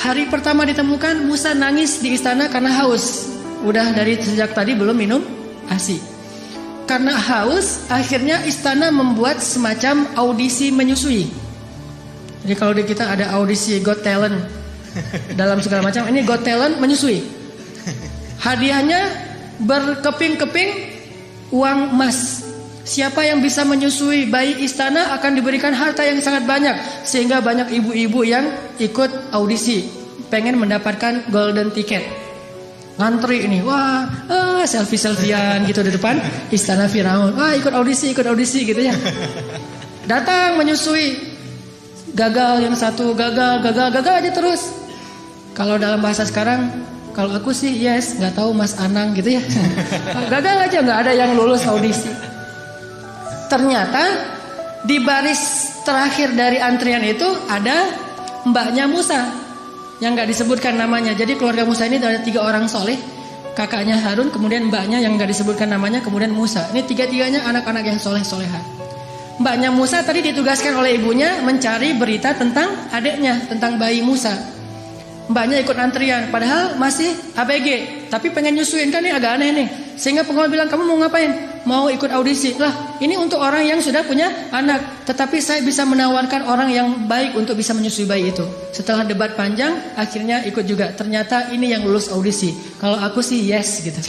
Hari pertama ditemukan, Musa nangis di istana karena haus. Udah dari sejak tadi belum minum ASI. Karena haus, akhirnya istana membuat semacam audisi menyusui. Jadi kalau di kita ada audisi Got Talent dalam segala macam, ini Got Talent menyusui. Hadiahnya berkeping-keping uang emas. Siapa yang bisa menyusui bayi istana akan diberikan harta yang sangat banyak. Sehingga banyak ibu-ibu yang ikut audisi, pengen mendapatkan golden ticket. Ngantri ini, wah, selfie-selfian gitu di depan istana Firaun. Wah, ikut audisi gitu ya. Datang menyusui, gagal yang satu, gagal aja terus. Kalau dalam bahasa sekarang, kalau aku sih yes, nggak tahu Mas Anang gitu ya. Gagal aja, nggak ada yang lulus audisi. Ternyata di baris terakhir dari antrian itu ada mbaknya Musa yang nggak disebutkan namanya. Jadi keluarga Musa ini ada 3 orang soleh, kakaknya Harun, kemudian mbaknya yang nggak disebutkan namanya, kemudian Musa. Ini 3-tiganya anak-anak yang soleh-soleha. Mbaknya Musa tadi ditugaskan oleh ibunya mencari berita tentang adiknya, tentang bayi Musa. Mbaknya ikut antrian, padahal masih ABG, tapi pengen nyusuin, kan ini agak aneh nih. Sehingga pengawal bilang, kamu mau ngapain? Mau ikut audisi. Lah, ini untuk orang yang sudah punya anak, tetapi saya bisa menawarkan orang yang baik untuk bisa menyusui bayi itu. Setelah debat panjang, akhirnya ikut juga. Ternyata ini yang lulus audisi. Kalau aku sih yes gitu.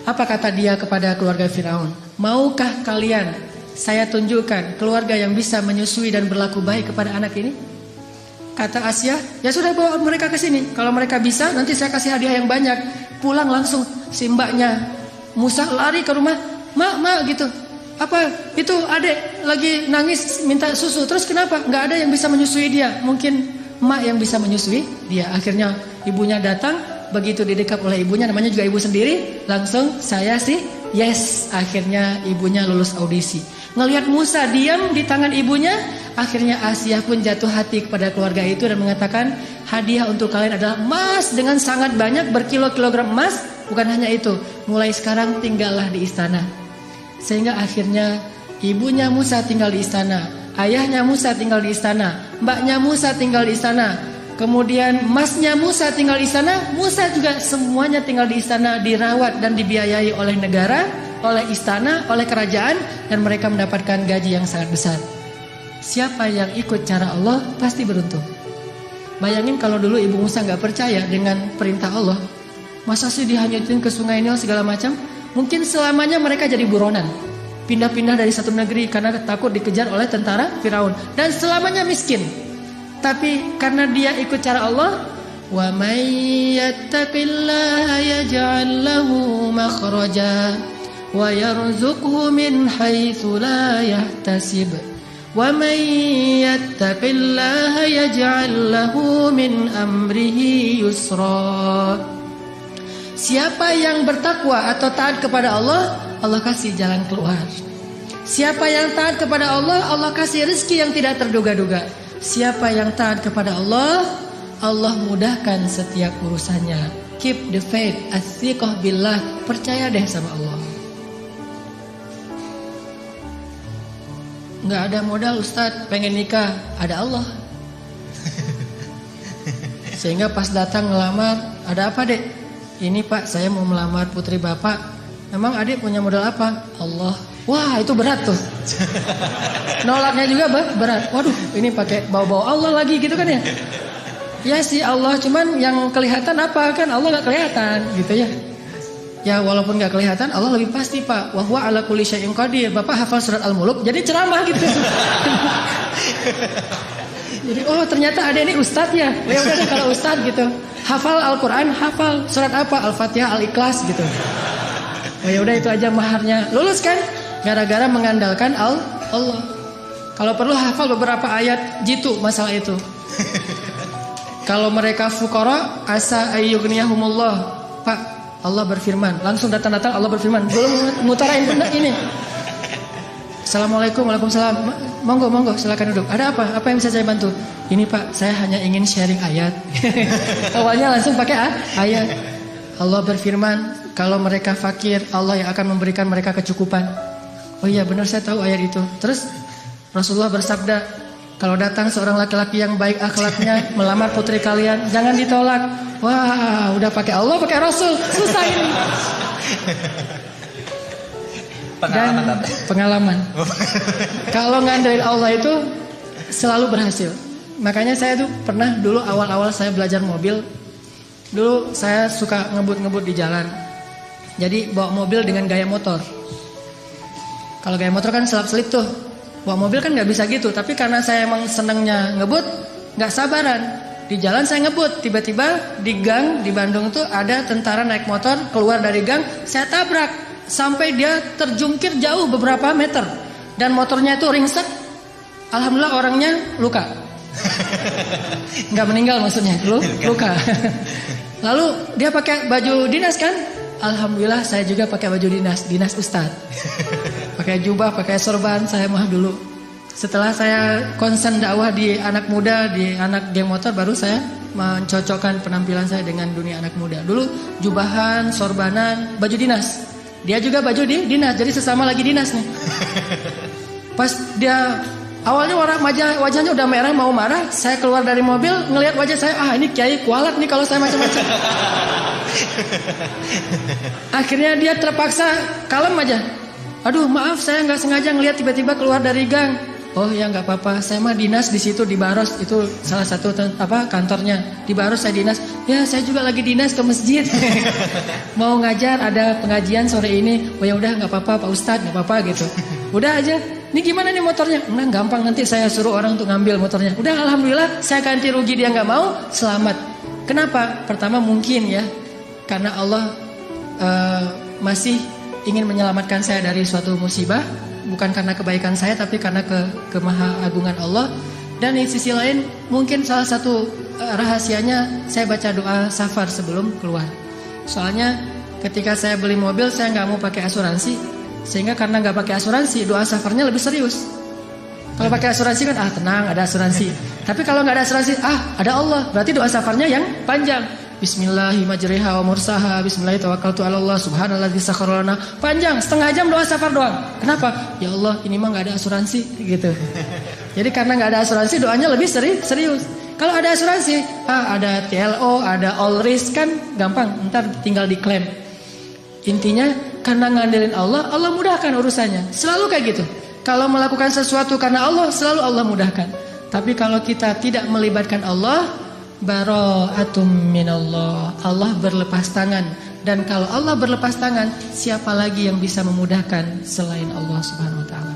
Apa kata dia kepada keluarga Firaun? Maukah kalian saya tunjukkan keluarga yang bisa menyusui dan berlaku baik kepada anak ini? Kata Asia, ya sudah bawa mereka ke sini. Kalau mereka bisa, nanti saya kasih hadiah yang banyak. Pulang langsung si mbaknya Musa lari ke rumah, mak gitu. Apa itu adek lagi nangis minta susu. Terus kenapa? Nggak ada yang bisa menyusui dia. Mungkin mak yang bisa menyusui dia. Akhirnya ibunya datang. Begitu didekap oleh ibunya, namanya juga ibu sendiri, langsung saya sih yes. Akhirnya ibunya lulus audisi. Ngelihat Musa diam di tangan ibunya, akhirnya Asia pun jatuh hati kepada keluarga itu dan mengatakan, hadiah untuk kalian adalah emas dengan sangat banyak, berkilo-kilogram emas. Bukan hanya itu, mulai sekarang tinggallah di istana. Sehingga akhirnya ibunya Musa tinggal di istana, ayahnya Musa tinggal di istana, mbaknya Musa tinggal di istana. Kemudian masnya Musa tinggal di istana, Musa juga semuanya tinggal di istana, dirawat dan dibiayai oleh negara, oleh istana, oleh kerajaan, dan mereka mendapatkan gaji yang sangat besar. Siapa yang ikut cara Allah pasti beruntung. Bayangin kalau dulu ibu Musa nggak percaya dengan perintah Allah, masa sih dihanyutin ke sungai Nil segala macam? Mungkin selamanya mereka jadi buronan, pindah-pindah dari satu negeri karena takut dikejar oleh tentara Firaun, dan selamanya miskin. Tapi karena dia ikut cara Allah, wa may yattaqillaha yaj'al lahu makhraja wa yarzuqhu min haitsu la yahtasib wa may yattaqillaha yaj'al lahu min amrihi yusra. Siapa yang bertakwa atau taat kepada Allah, Allah kasih jalan keluar. Siapa yang taat kepada Allah, Allah kasih rezeki yang tidak terduga-duga. Siapa yang taat kepada Allah, Allah mudahkan setiap urusannya. Keep the faith, as-thiqah billah. Percaya deh sama Allah. Nggak ada modal Ustadz, pengen nikah, ada Allah. Sehingga pas datang ngelamar, ada apa dek? Ini pak, saya mau melamar putri bapak. Emang adik punya modal apa? Allah. Wah itu berat tuh. Nolaknya juga berat. Waduh ini pakai bau-bau Allah lagi gitu kan ya. Ya sih Allah, cuman yang kelihatan apa kan? Allah gak kelihatan gitu ya. Ya walaupun gak kelihatan, Allah lebih pasti pak. Wa huwa ala kulli syai'in qadir. Bapak hafal surat Al-Muluk jadi ceramah gitu. Jadi oh ternyata ada ini ustadz ya. Ya udah deh kalau ustadz gitu. Hafal Al-Quran, hafal surat apa? Al-Fatihah, Al-Ikhlas gitu. Oh ya udah itu aja maharnya. Lulus kan? Gara-gara mengandalkan Allah. Kalau perlu hafal beberapa ayat jitu masalah itu. Kalau mereka fuqara asa ayyughniyahumullah. Pak, Allah berfirman. Langsung datang-datang Allah berfirman. Belum mutarain benar ini. Assalamualaikum, waalaikumsalam. Monggo, silakan duduk. Ada apa? Apa yang bisa saya bantu? Ini Pak, saya hanya ingin sharing ayat. Awalnya langsung pakai ayat. Allah berfirman, kalau mereka fakir, Allah yang akan memberikan mereka kecukupan. Oh iya benar saya tahu ayat itu. Terus Rasulullah bersabda, kalau datang seorang laki-laki yang baik akhlaknya melamar putri kalian, jangan ditolak. Wah, udah pakai Allah, pakai Rasul, susah ini. Pengalaman. Kalau ngandelin Allah itu selalu berhasil. Makanya saya tuh pernah dulu awal-awal saya belajar mobil, dulu saya suka ngebut-ngebut di jalan. Jadi bawa mobil dengan gaya motor. Kalau gaya motor kan selap-selip tuh. Bawa mobil kan gak bisa gitu. Tapi karena saya emang senengnya ngebut, gak sabaran. Di jalan saya ngebut. Tiba-tiba di gang di Bandung tuh ada tentara naik motor keluar dari gang. Saya tabrak. Sampai dia terjungkir jauh beberapa meter. dan motornya itu ringsek. Alhamdulillah orangnya luka. Nggak meninggal maksudnya, luka. Lalu dia pakai baju dinas kan? Alhamdulillah saya juga pakai baju dinas Ustadz. Pakai jubah, pakai sorban saya mah dulu. Setelah saya konsen dakwah di anak muda, di anak geng motor, baru saya mencocokkan penampilan saya dengan dunia anak muda. Dulu jubahan, sorbanan, baju dinas. Dia juga baju dinas, jadi sesama lagi dinas nih. Pas dia awalnya wajahnya udah merah mau marah, saya keluar dari mobil ngelihat wajah saya, ini kiai kualat nih kalau saya macam-macam. Akhirnya dia terpaksa kalem aja. Aduh maaf saya nggak sengaja ngelihat tiba-tiba keluar dari gang. Oh ya nggak apa-apa, saya mah dinas di situ di Baros, itu salah satu kantornya di Baros saya dinas. Ya saya juga lagi dinas ke masjid. Mau ngajar ada pengajian sore ini. Oh ya udah nggak apa-apa Pak Ustadz, nggak apa-apa gitu. Udah aja. Ini gimana nih motornya? Nah gampang, nanti saya suruh orang untuk ngambil motornya. Udah alhamdulillah saya ganti rugi, dia nggak mau, selamat. Kenapa? Pertama mungkin ya karena Allah masih ingin menyelamatkan saya dari suatu musibah. Bukan karena kebaikan saya, tapi karena kemahaagungan Allah. Dan di sisi lain mungkin salah satu rahasianya saya baca doa safar sebelum keluar. Soalnya ketika saya beli mobil saya nggak mau pakai asuransi, sehingga karena nggak pakai asuransi doa safarnya lebih serius. Kalau pakai asuransi kan tenang ada asuransi. Tapi kalau nggak ada asuransi ada Allah, berarti doa safarnya yang panjang. Bismillahirrahmanirrahim wa mursaha bismillahirrahmanirrahim subhanalladzi sakhkhara lana. Panjang, setengah jam doa safar doang. Kenapa? Ya Allah, ini mah enggak ada asuransi gitu. Jadi karena enggak ada asuransi doanya lebih serius. Kalau ada asuransi, ada TLO, ada all risk kan gampang, ntar tinggal diklaim. Intinya karena ngandelin Allah, Allah mudahkan urusannya. Selalu kayak gitu. Kalau melakukan sesuatu karena Allah, selalu Allah mudahkan. Tapi kalau kita tidak melibatkan Allah, bara'atum minallah, Allah berlepas tangan. Dan kalau Allah berlepas tangan, siapa lagi yang bisa memudahkan selain Allah Subhanahu wa ta'ala?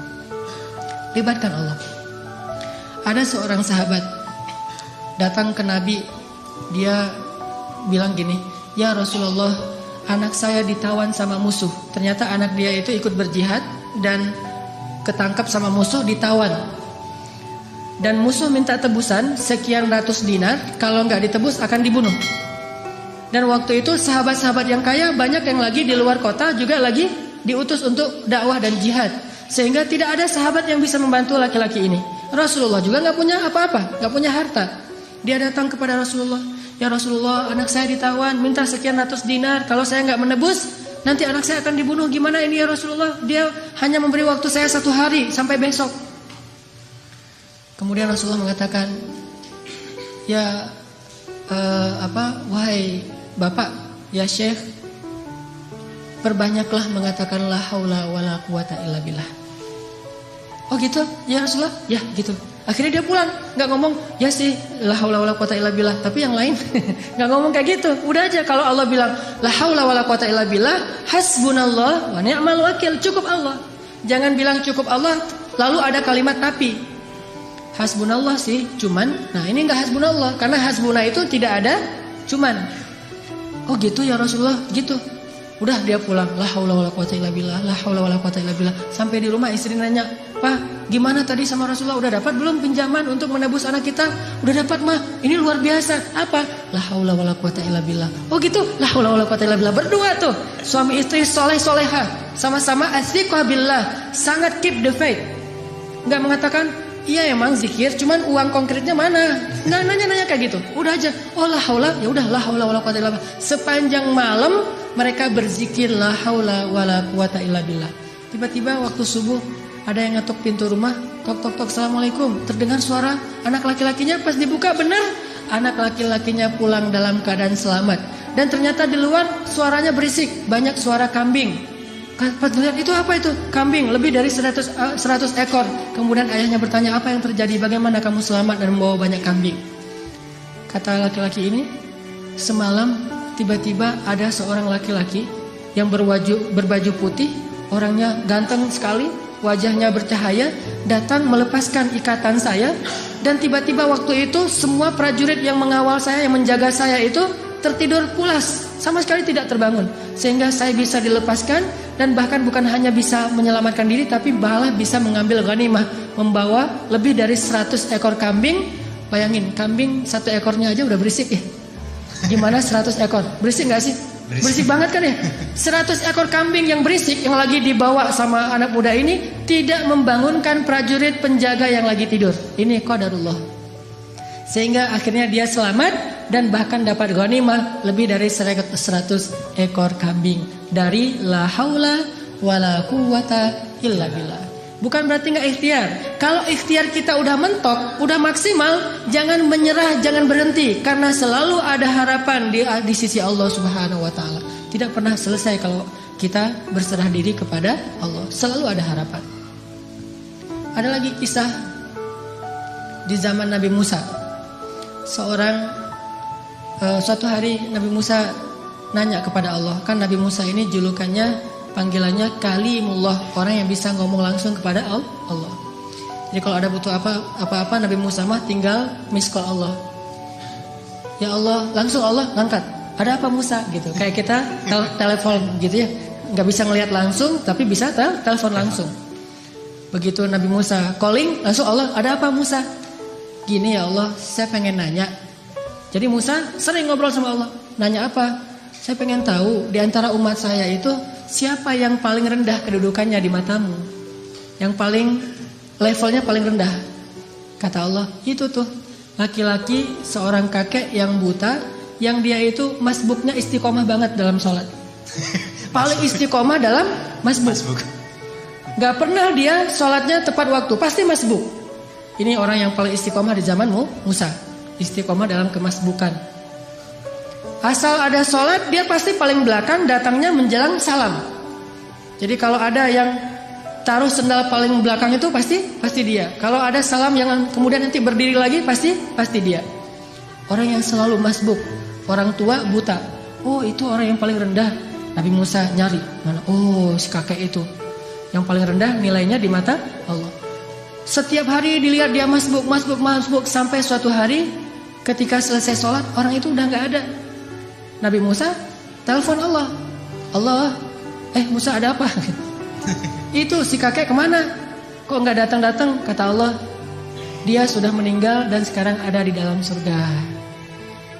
Libatkan Allah. Ada seorang sahabat datang ke Nabi. Dia bilang gini, ya Rasulullah, anak saya ditawan sama musuh. Ternyata anak dia itu ikut berjihad dan ketangkap sama musuh, ditawan. Dan musuh minta tebusan sekian ratus dinar, kalau nggak ditebus akan dibunuh. Dan waktu itu sahabat-sahabat yang kaya banyak yang lagi di luar kota juga lagi diutus untuk dakwah dan jihad, sehingga tidak ada sahabat yang bisa membantu laki-laki ini. Rasulullah juga nggak punya apa-apa, nggak punya harta. Dia datang kepada Rasulullah, ya Rasulullah, anak saya ditawan, minta sekian ratus dinar, kalau saya nggak menebus nanti anak saya akan dibunuh. Gimana ini ya Rasulullah? Dia hanya memberi waktu saya 1 hari sampai besok. Kemudian Rasulullah mengatakan, ya wahai bapak, ya Syekh, perbanyaklah mengatakan la haula wala quwata illa billah. Oh gitu, ya Rasulullah, ya gitu. Akhirnya dia pulang, nggak ngomong ya sih la haula wala quwata illa billah, tapi yang lain nggak ngomong kayak gitu. Udah aja kalau Allah bilang la haula wala quwata illa billah, hasbunallah wa ni'mal wakil, cukup Allah. Jangan bilang cukup Allah lalu ada kalimat tapi. Hasbunallah sih, cuman. Nah ini enggak hasbunallah, karena hasbuna itu tidak ada cuman. Oh gitu ya Rasulullah, gitu. Udah dia pulang, la haula wala quwata illa billah, la haula wala quwata illa billah. Sampai di rumah istri nanya, "Pak, gimana tadi sama Rasulullah? Udah dapat belum pinjaman untuk menebus anak kita?" "Udah dapat, Mah. Ini luar biasa." "Apa?" "La haula wala quwata illa billah." "Oh gitu, la haula wala quwata illa billah." Berdua tuh, suami istri soleh-soleha, sama-sama asyqah billah, sangat keep the faith. Enggak mengatakan, iya emang zikir, cuman uang konkretnya mana? Nggak nanya-nanya kayak gitu. Udah aja, oh la haula, ya udah la haula wala quwata illa billah. Sepanjang malam mereka berzikir la haula wala quwata illa billah. Tiba-tiba waktu subuh ada yang ngetok pintu rumah, tok tok tok, assalamualaikum. Terdengar suara anak laki-lakinya, pas dibuka benar anak laki-lakinya pulang dalam keadaan selamat. Dan ternyata di luar suaranya berisik, banyak suara kambing. Pas lihat itu apa itu? Kambing, lebih dari 100 ekor. Kemudian ayahnya bertanya, apa yang terjadi? Bagaimana kamu selamat dan membawa banyak kambing? Kata laki-laki ini, semalam tiba-tiba ada seorang laki-laki yang berbaju putih, orangnya ganteng sekali, wajahnya bercahaya, datang melepaskan ikatan saya. Dan tiba-tiba waktu itu semua prajurit yang mengawal saya, yang menjaga saya itu tertidur pulas, sama sekali tidak terbangun. Sehingga saya bisa dilepaskan dan bahkan bukan hanya bisa menyelamatkan diri tapi malah bisa mengambil ghanimah, membawa lebih dari 100 ekor kambing. Bayangin, kambing satu ekornya aja udah berisik ya. Gimana 100 ekor? Berisik gak sih? Berisik banget kan ya? 100 ekor kambing yang berisik yang lagi dibawa sama anak muda ini tidak membangunkan prajurit penjaga yang lagi tidur. Ini qadarullah. Sehingga akhirnya dia selamat dan bahkan dapat ghanimah lebih dari 100 ekor kambing dari la haula wala quwata illa billah. Bukan berarti nggak ikhtiar. Kalau ikhtiar kita udah mentok, udah maksimal, jangan menyerah, jangan berhenti, karena selalu ada harapan di sisi Allah Subhanahu Wa Taala. Tidak pernah selesai kalau kita berserah diri kepada Allah. Selalu ada harapan. Ada lagi kisah di zaman Nabi Musa. Suatu hari Nabi Musa nanya kepada Allah. Kan Nabi Musa ini julukannya, panggilannya Kalimullah, orang yang bisa ngomong langsung kepada Allah. Jadi kalau ada butuh apa-apa Nabi Musa mah tinggal miss call Allah. Ya Allah, langsung Allah ngangkat. Ada apa Musa gitu. Kayak kita telepon gitu ya. Nggak bisa ngelihat langsung tapi bisa telepon langsung. Begitu Nabi Musa calling, langsung Allah, ada apa Musa? Gini ya Allah, saya pengen nanya. Jadi Musa sering ngobrol sama Allah. Nanya apa? Saya pengen tahu di antara umat saya itu siapa yang paling rendah kedudukannya di matamu? Yang paling levelnya paling rendah. Kata Allah, itu tuh laki-laki seorang kakek yang buta, yang dia itu masbuknya istiqomah banget dalam sholat. Paling istiqomah dalam masbuk. Gak pernah dia sholatnya tepat waktu, pasti masbuk. Ini orang yang paling istiqomah di zamanmu, Musa. Istiqomah dalam kemasbukan. Asal ada sholat, dia pasti paling belakang, datangnya menjelang salam. Jadi kalau ada yang taruh sendal paling belakang itu pasti dia. Kalau ada salam yang kemudian nanti berdiri lagi pasti dia. Orang yang selalu masbuk, orang tua buta. Oh, itu orang yang paling rendah. Nabi Musa nyari mana? Oh, si kakek itu yang paling rendah nilainya di mata Allah. Setiap hari dilihat dia masbuk sampai suatu hari ketika selesai sholat orang itu udah nggak ada. Nabi Musa telepon Allah. Allah, Musa ada apa? Itu si kakek kemana? Kok nggak datang? Kata Allah, dia sudah meninggal dan sekarang ada di dalam surga.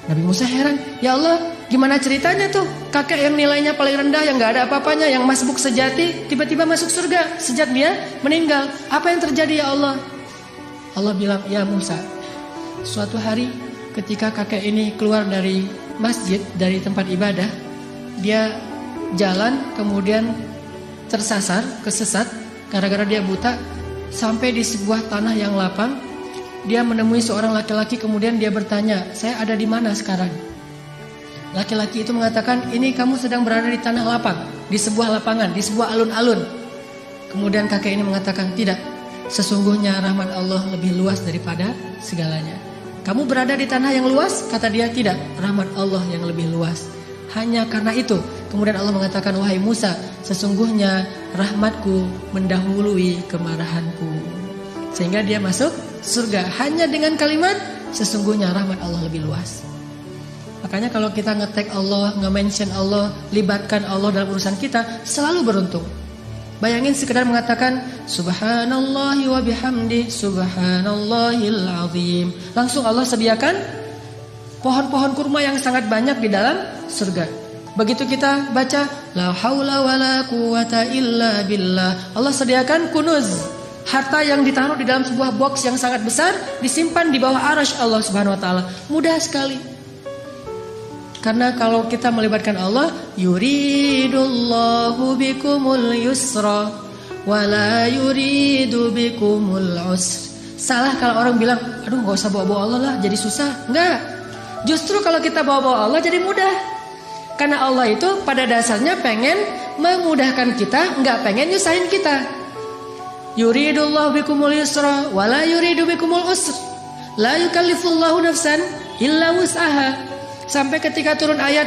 Nabi Musa heran, ya Allah, gimana ceritanya tuh? Kakek yang nilainya paling rendah, yang nggak ada apa-apanya, yang masbuk sejati, tiba-tiba masuk surga sejak dia meninggal. Apa yang terjadi ya Allah? Allah bilang, ya Musa, suatu hari ketika kakek ini keluar dari masjid, dari tempat ibadah, dia jalan kemudian kesesat gara-gara dia buta, sampai di sebuah tanah yang lapang. Dia menemui seorang laki-laki, kemudian dia bertanya, saya ada di mana sekarang? Laki-laki itu mengatakan, ini kamu sedang berada di tanah lapang, di sebuah lapangan, di sebuah alun-alun. Kemudian kakek ini mengatakan, tidak, sesungguhnya rahmat Allah lebih luas daripada segalanya. Kamu berada di tanah yang luas? Kata dia, tidak, rahmat Allah yang lebih luas. Hanya karena itu, kemudian Allah mengatakan, wahai Musa, sesungguhnya rahmatku mendahului kemarahanku. Sehingga dia masuk surga hanya dengan kalimat, sesungguhnya rahmat Allah lebih luas. Makanya kalau kita nge-tag Allah, nge-mention Allah, libatkan Allah dalam urusan kita, selalu beruntung. Bayangin sekedar mengatakan subhanallahi wa bihamdi subhanallahil azim, langsung Allah sediakan pohon-pohon kurma yang sangat banyak di dalam surga. Begitu kita baca la haula wala quwata illa billah, Allah sediakan kunuz, harta yang ditaruh di dalam sebuah box yang sangat besar, disimpan di bawah arasy Allah Subhanahu wa taala. Mudah sekali. Karena kalau kita melibatkan Allah, yuridullahu bikumul yusra wala yuridu bikumul usr. Salah kalau orang bilang, aduh gak usah bawa-bawa Allah lah, jadi susah. Enggak. Justru kalau kita bawa-bawa Allah jadi mudah. Karena Allah itu pada dasarnya pengen memudahkan kita, enggak pengen nyusahin kita. Yuridullahu bikumul yusra wala yuridu bikumul usr. La yukallifullahu nafsan illa wus'aha. Sampai ketika turun ayat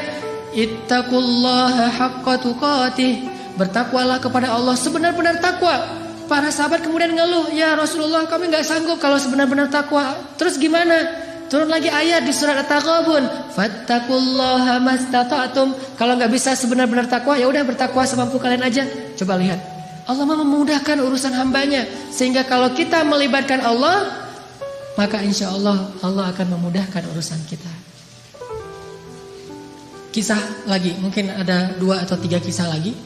ittaqullaha haqqa tuqatih, bertakwalah kepada Allah sebenar-benar takwa. Para sahabat kemudian ngeluh, ya Rasulullah kami gak sanggup kalau sebenar-benar takwa. Terus gimana? turun lagi ayat di surat At-Taghabun, fattaqullaha mastata'tum. Kalau nggak bisa sebenar-benar takwa, ya udah bertakwa semampu kalian aja. Coba lihat, Allah memudahkan urusan hambanya, sehingga kalau kita melibatkan Allah, maka insya Allah Allah akan memudahkan urusan kita. Kisah lagi, mungkin ada 2 atau 3 kisah lagi,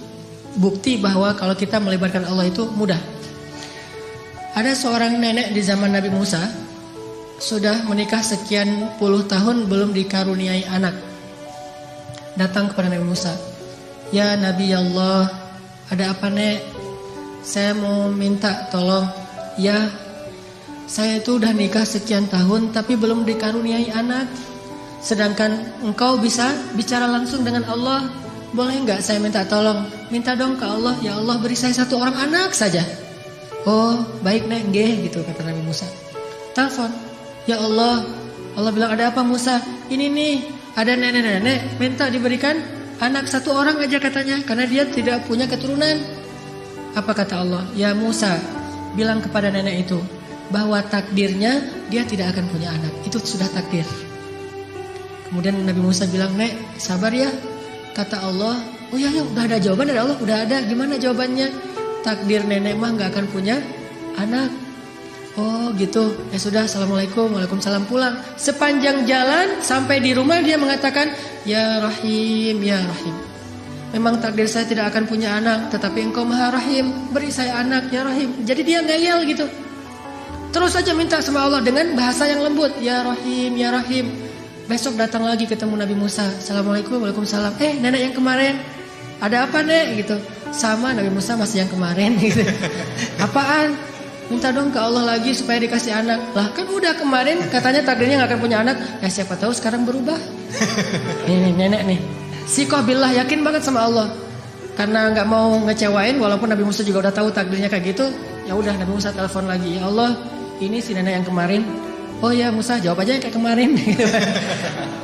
bukti bahwa kalau kita melibatkan Allah itu mudah. Ada seorang nenek di zaman Nabi Musa, sudah menikah sekian puluh tahun belum dikaruniai anak. Datang kepada Nabi Musa, ya Nabi Allah, ada apa nek? Saya mau minta tolong. Ya, saya itu udah nikah sekian tahun tapi belum dikaruniai anak. Sedangkan engkau bisa bicara langsung dengan Allah. Boleh nggak saya minta tolong? Minta dong ke Allah, ya Allah beri saya 1 orang anak saja. Oh baik nek, nggih gitu kata Nabi Musa. Telepon, ya Allah. Allah bilang, ada apa Musa? Ini nih, ada nenek-nenek minta diberikan anak 1 orang aja katanya, karena dia tidak punya keturunan. Apa kata Allah? Ya Musa, bilang kepada nenek itu bahwa takdirnya dia tidak akan punya anak. Itu sudah takdir. Kemudian Nabi Musa bilang, nek sabar ya. Kata Allah, oh ya udah ada jawaban dari Allah, udah ada. Gimana jawabannya? Takdir nenek mah gak akan punya anak. Oh gitu. Ya sudah, assalamualaikum, waalaikumsalam, pulang. Sepanjang jalan sampai di rumah dia mengatakan, ya Rahim, ya Rahim. Memang takdir saya tidak akan punya anak, tetapi engkau maha Rahim, beri saya anak ya Rahim. Jadi dia ngeyel gitu. Terus saja minta sama Allah dengan bahasa yang lembut, ya Rahim, ya Rahim. Besok datang lagi ketemu Nabi Musa, assalamualaikum, waalaikumsalam. Nenek yang kemarin, ada apa nek gitu. Sama Nabi Musa masih yang kemarin gitu. Apaan? Minta dong ke Allah lagi supaya dikasih anak. Lah kan udah kemarin katanya takdirnya gak akan punya anak. Ya siapa tahu sekarang berubah. Ini nenek nih, sikoh billah, yakin banget sama Allah. Karena gak mau ngecewain, walaupun Nabi Musa juga udah tahu takdirnya kayak gitu. Ya udah, Nabi Musa telepon lagi, ya Allah ini si nenek yang kemarin. Oh ya Musa, jawab aja kayak kemarin.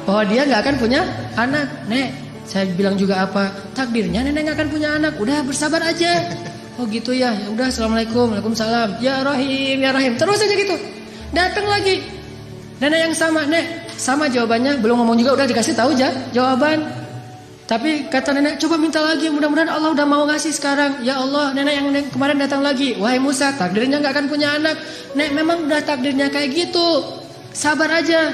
Bahwa dia gak akan punya anak. Nek, saya bilang juga apa? Takdirnya nenek gak akan punya anak. Udah bersabar aja. Oh gitu ya. Ya udah, assalamualaikum, waalaikumsalam. Ya Rahim, ya Rahim. Terus aja gitu. Datang lagi. Nenek yang sama, nek. Sama jawabannya. Belum ngomong juga udah dikasih tahu aja jawaban. Tapi kata nenek, coba minta lagi. Mudah-mudahan Allah udah mau ngasih sekarang. Ya Allah, nenek yang kemarin datang lagi. Wahai Musa, takdirnya gak akan punya anak. Nek, memang udah takdirnya kayak gitu. Sabar aja.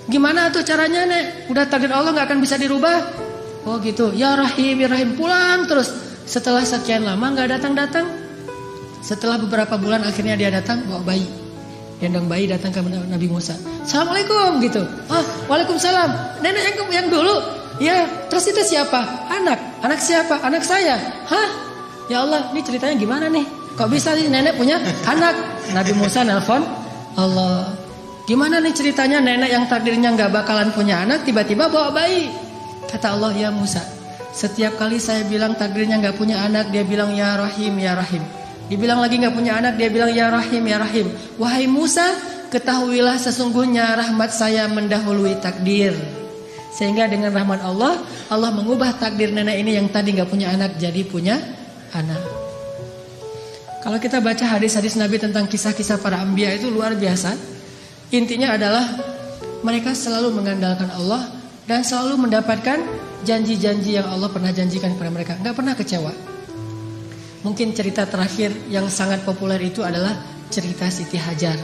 Gimana tuh caranya nek? Udah takdir Allah gak akan bisa dirubah. Oh gitu, ya Rahim, ya Rahim. Pulang terus. Setelah sekian lama gak datang-datang. Setelah beberapa bulan akhirnya dia datang bawa bayi. Gendong bayi datang ke Nabi Musa. Assalamualaikum gitu. Oh waalaikumsalam. Nenek yang dulu. Ya terus itu siapa? Anak siapa? Anak saya. Hah? Ya Allah, ini ceritanya gimana nih? Kok bisa nih nenek punya anak? Nabi Musa nelpon Allah. Gimana nih ceritanya nenek yang takdirnya gak bakalan punya anak tiba-tiba bawa bayi? Kata Allah, ya Musa, setiap kali saya bilang takdirnya gak punya anak, dia bilang ya Rahim, ya Rahim. Dibilang lagi gak punya anak, dia bilang ya Rahim, ya Rahim. Wahai Musa, ketahuilah sesungguhnya rahmat saya mendahului takdir. Sehingga dengan rahmat Allah, Allah mengubah takdir nenek ini yang tadi gak punya anak jadi punya anak. Kalau kita baca hadis-hadis Nabi tentang kisah-kisah para anbiya itu luar biasa. Intinya adalah mereka selalu mengandalkan Allah dan selalu mendapatkan janji-janji yang Allah pernah janjikan kepada mereka. Gak pernah kecewa. Mungkin cerita terakhir yang sangat populer itu adalah cerita Siti Hajar.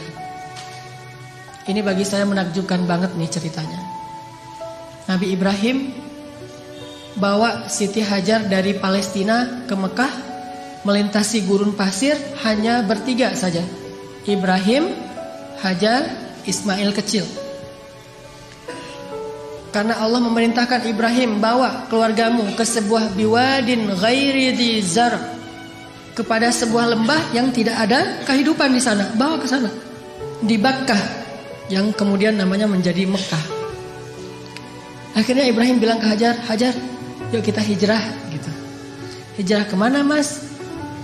Ini bagi saya menakjubkan banget nih ceritanya. Nabi Ibrahim bawa Siti Hajar dari Palestina ke Mekah, melintasi gurun pasir hanya bertiga saja. Ibrahim, Hajar, Ismail kecil. Karena Allah memerintahkan Ibrahim, bawa keluargamu ke sebuah biwadin ghairi dzi zar', kepada sebuah lembah yang tidak ada kehidupan di sana. Bawa ke sana. Di Bakkah, yang kemudian namanya menjadi Mekah. Akhirnya Ibrahim bilang ke Hajar, Hajar, yuk kita hijrah gitu. Hijrah kemana mas?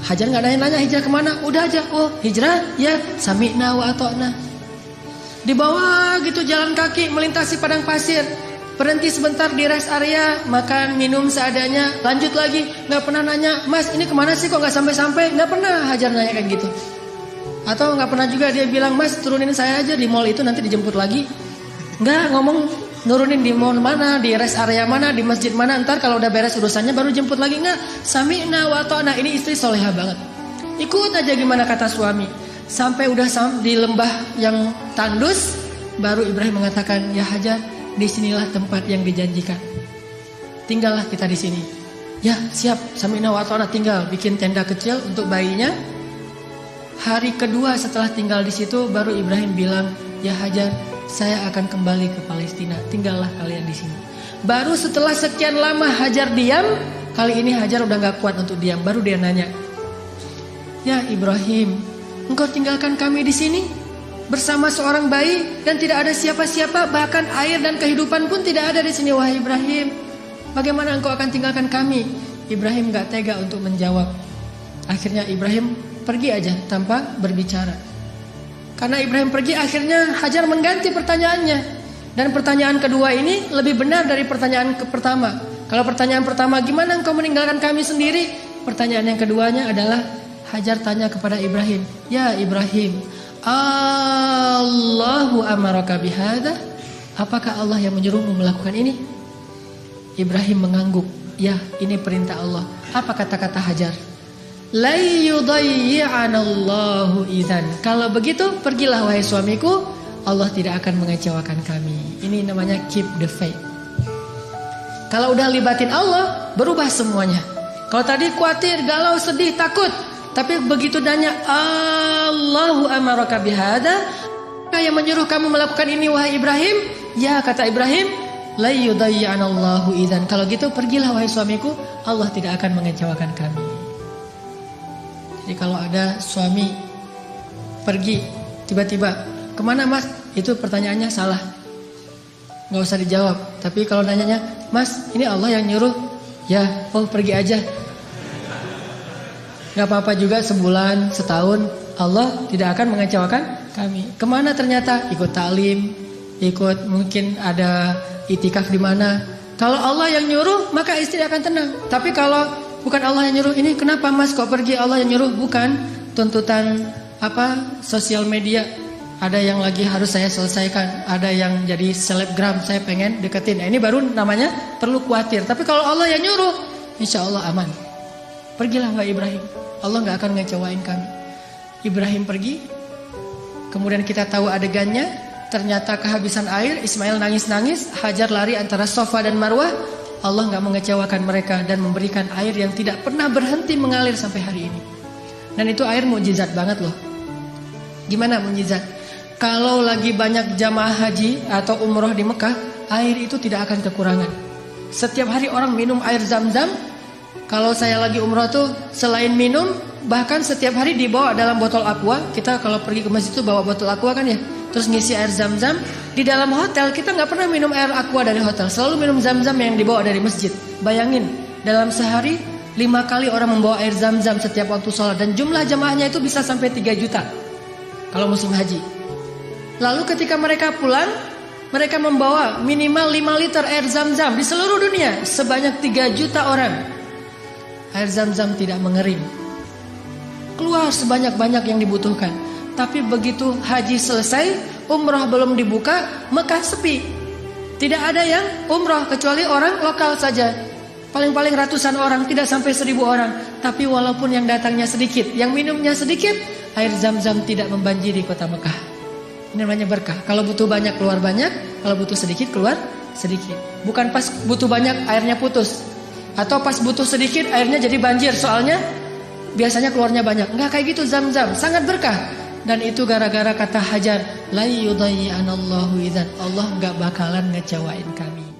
Hajar gak nanya-nanya hijrah kemana. Udah aja, oh hijrah ya sami'na wa ata'na. Dibawa gitu jalan kaki melintasi padang pasir. Berhenti sebentar di rest area, makan, minum seadanya, lanjut lagi. Gak pernah nanya, mas ini kemana sih kok gak sampai-sampai? Gak pernah Hajar nanya kayak gitu. Atau gak pernah juga dia bilang, mas turunin saya aja di mall itu nanti dijemput lagi. Enggak ngomong nurunin di mall mana, di rest area mana, di masjid mana, ntar kalau udah beres urusannya baru jemput lagi. Enggak, sami'na wa ta'na. Ini istri soleha banget. Ikut aja gimana kata suami. Sampai udah di lembah yang tandus, baru Ibrahim mengatakan, ya Hajar, disinilah tempat yang dijanjikan. Tinggallah kita di sini. Ya siap, sami'na wa ta'na, tinggal bikin tenda kecil untuk bayinya. Hari kedua setelah tinggal di situ, baru Ibrahim bilang, ya Hajar, saya akan kembali ke Palestina. Tinggallah kalian di sini. Baru setelah sekian lama Hajar diam, kali ini Hajar udah gak kuat untuk diam. Baru dia nanya, ya Ibrahim, engkau tinggalkan kami di sini bersama seorang bayi dan tidak ada siapa-siapa, bahkan air dan kehidupan pun tidak ada di sini. Wahai Ibrahim, bagaimana engkau akan tinggalkan kami? Ibrahim gak tega untuk menjawab. Akhirnya Ibrahim pergi aja tanpa berbicara. Karena Ibrahim pergi, akhirnya Hajar mengganti pertanyaannya. Dan pertanyaan kedua ini lebih benar dari pertanyaan pertama. Kalau pertanyaan pertama, gimana engkau meninggalkan kami sendiri? Pertanyaan yang keduanya adalah, Hajar tanya kepada Ibrahim, ya Ibrahim, Allahu amaraka bihada? Apakah Allah yang menyuruhmu melakukan ini? Ibrahim mengangguk, ya ini perintah Allah. Apa kata-kata Hajar? La yudayyi'anallahu idzan. Kalau begitu pergilah wahai suamiku, Allah tidak akan mengecewakan kami. Ini namanya keep the faith. Kalau udah libatin Allah, berubah semuanya. Kalau tadi khawatir, galau, sedih, takut, tapi begitu nanya Allahu amaraka bihada, yang menyuruh kamu melakukan ini wahai Ibrahim? Ya kata Ibrahim, la yudayyi'anallahu idzan. Kalau gitu pergilah wahai suamiku, Allah tidak akan mengecewakan kami. Jadi kalau ada suami pergi tiba-tiba, kemana mas? Itu pertanyaannya salah, nggak usah dijawab. Tapi kalau nanyanya, mas ini Allah yang nyuruh, ya oh pergi aja. Nggak apa-apa juga sebulan, setahun, Allah tidak akan mengecewakan kami. Kemana ternyata? Ikut taklim, ikut mungkin ada itikaf di mana. Kalau Allah yang nyuruh, maka istri akan tenang. Tapi kalau bukan Allah yang nyuruh, ini kenapa mas kok pergi, Allah yang nyuruh? Bukan tuntutan sosial media. Ada yang lagi harus saya selesaikan, ada yang jadi selebgram, saya pengen deketin. Nah, ini baru namanya perlu khawatir. Tapi kalau Allah yang nyuruh, insya Allah aman. Pergilah wahai Ibrahim, Allah gak akan ngecewain kami. Ibrahim pergi, kemudian kita tahu adegannya. Ternyata kehabisan air, Ismail nangis-nangis, Hajar lari antara Safa dan Marwah. Allah gak mengecewakan mereka dan memberikan air yang tidak pernah berhenti mengalir sampai hari ini. Dan itu air mukjizat banget loh. Gimana mukjizat? Kalau lagi banyak jamaah haji atau umroh di Mekah, air itu tidak akan kekurangan. Setiap hari orang minum air Zam-Zam. Kalau saya lagi umroh tuh selain minum, bahkan setiap hari dibawa dalam botol aqua. Kita kalau pergi ke masjid tuh bawa botol aqua kan ya. Terus ngisi air Zam-Zam. Di dalam hotel kita gak pernah minum air aqua dari hotel, selalu minum Zam-Zam yang dibawa dari masjid. Bayangin, dalam sehari 5 kali orang membawa air Zam-Zam setiap waktu sholat. Dan jumlah jamaahnya itu bisa sampai 3 juta kalau musim haji. Lalu ketika mereka pulang, mereka membawa minimal 5 liter air Zam-Zam di seluruh dunia. Sebanyak 3 juta orang. Air Zam-Zam tidak mengering, keluar sebanyak-banyak yang dibutuhkan. Tapi begitu haji selesai, umrah belum dibuka, Mekah sepi. Tidak ada yang umrah kecuali orang lokal saja. Paling-paling ratusan orang, tidak sampai 1000 orang. Tapi walaupun yang datangnya sedikit, yang minumnya sedikit, air Zam-Zam tidak membanjiri kota Mekah. Ini namanya berkah. Kalau butuh banyak keluar banyak, kalau butuh sedikit keluar sedikit. Bukan pas butuh banyak airnya putus, atau pas butuh sedikit airnya jadi banjir. Soalnya biasanya keluarnya banyak. Enggak kayak gitu Zam-Zam, sangat berkah. Dan itu gara-gara kata Hajar, la yudayyi'anallahu idzan. Allah enggak bakalan ngecewain kami.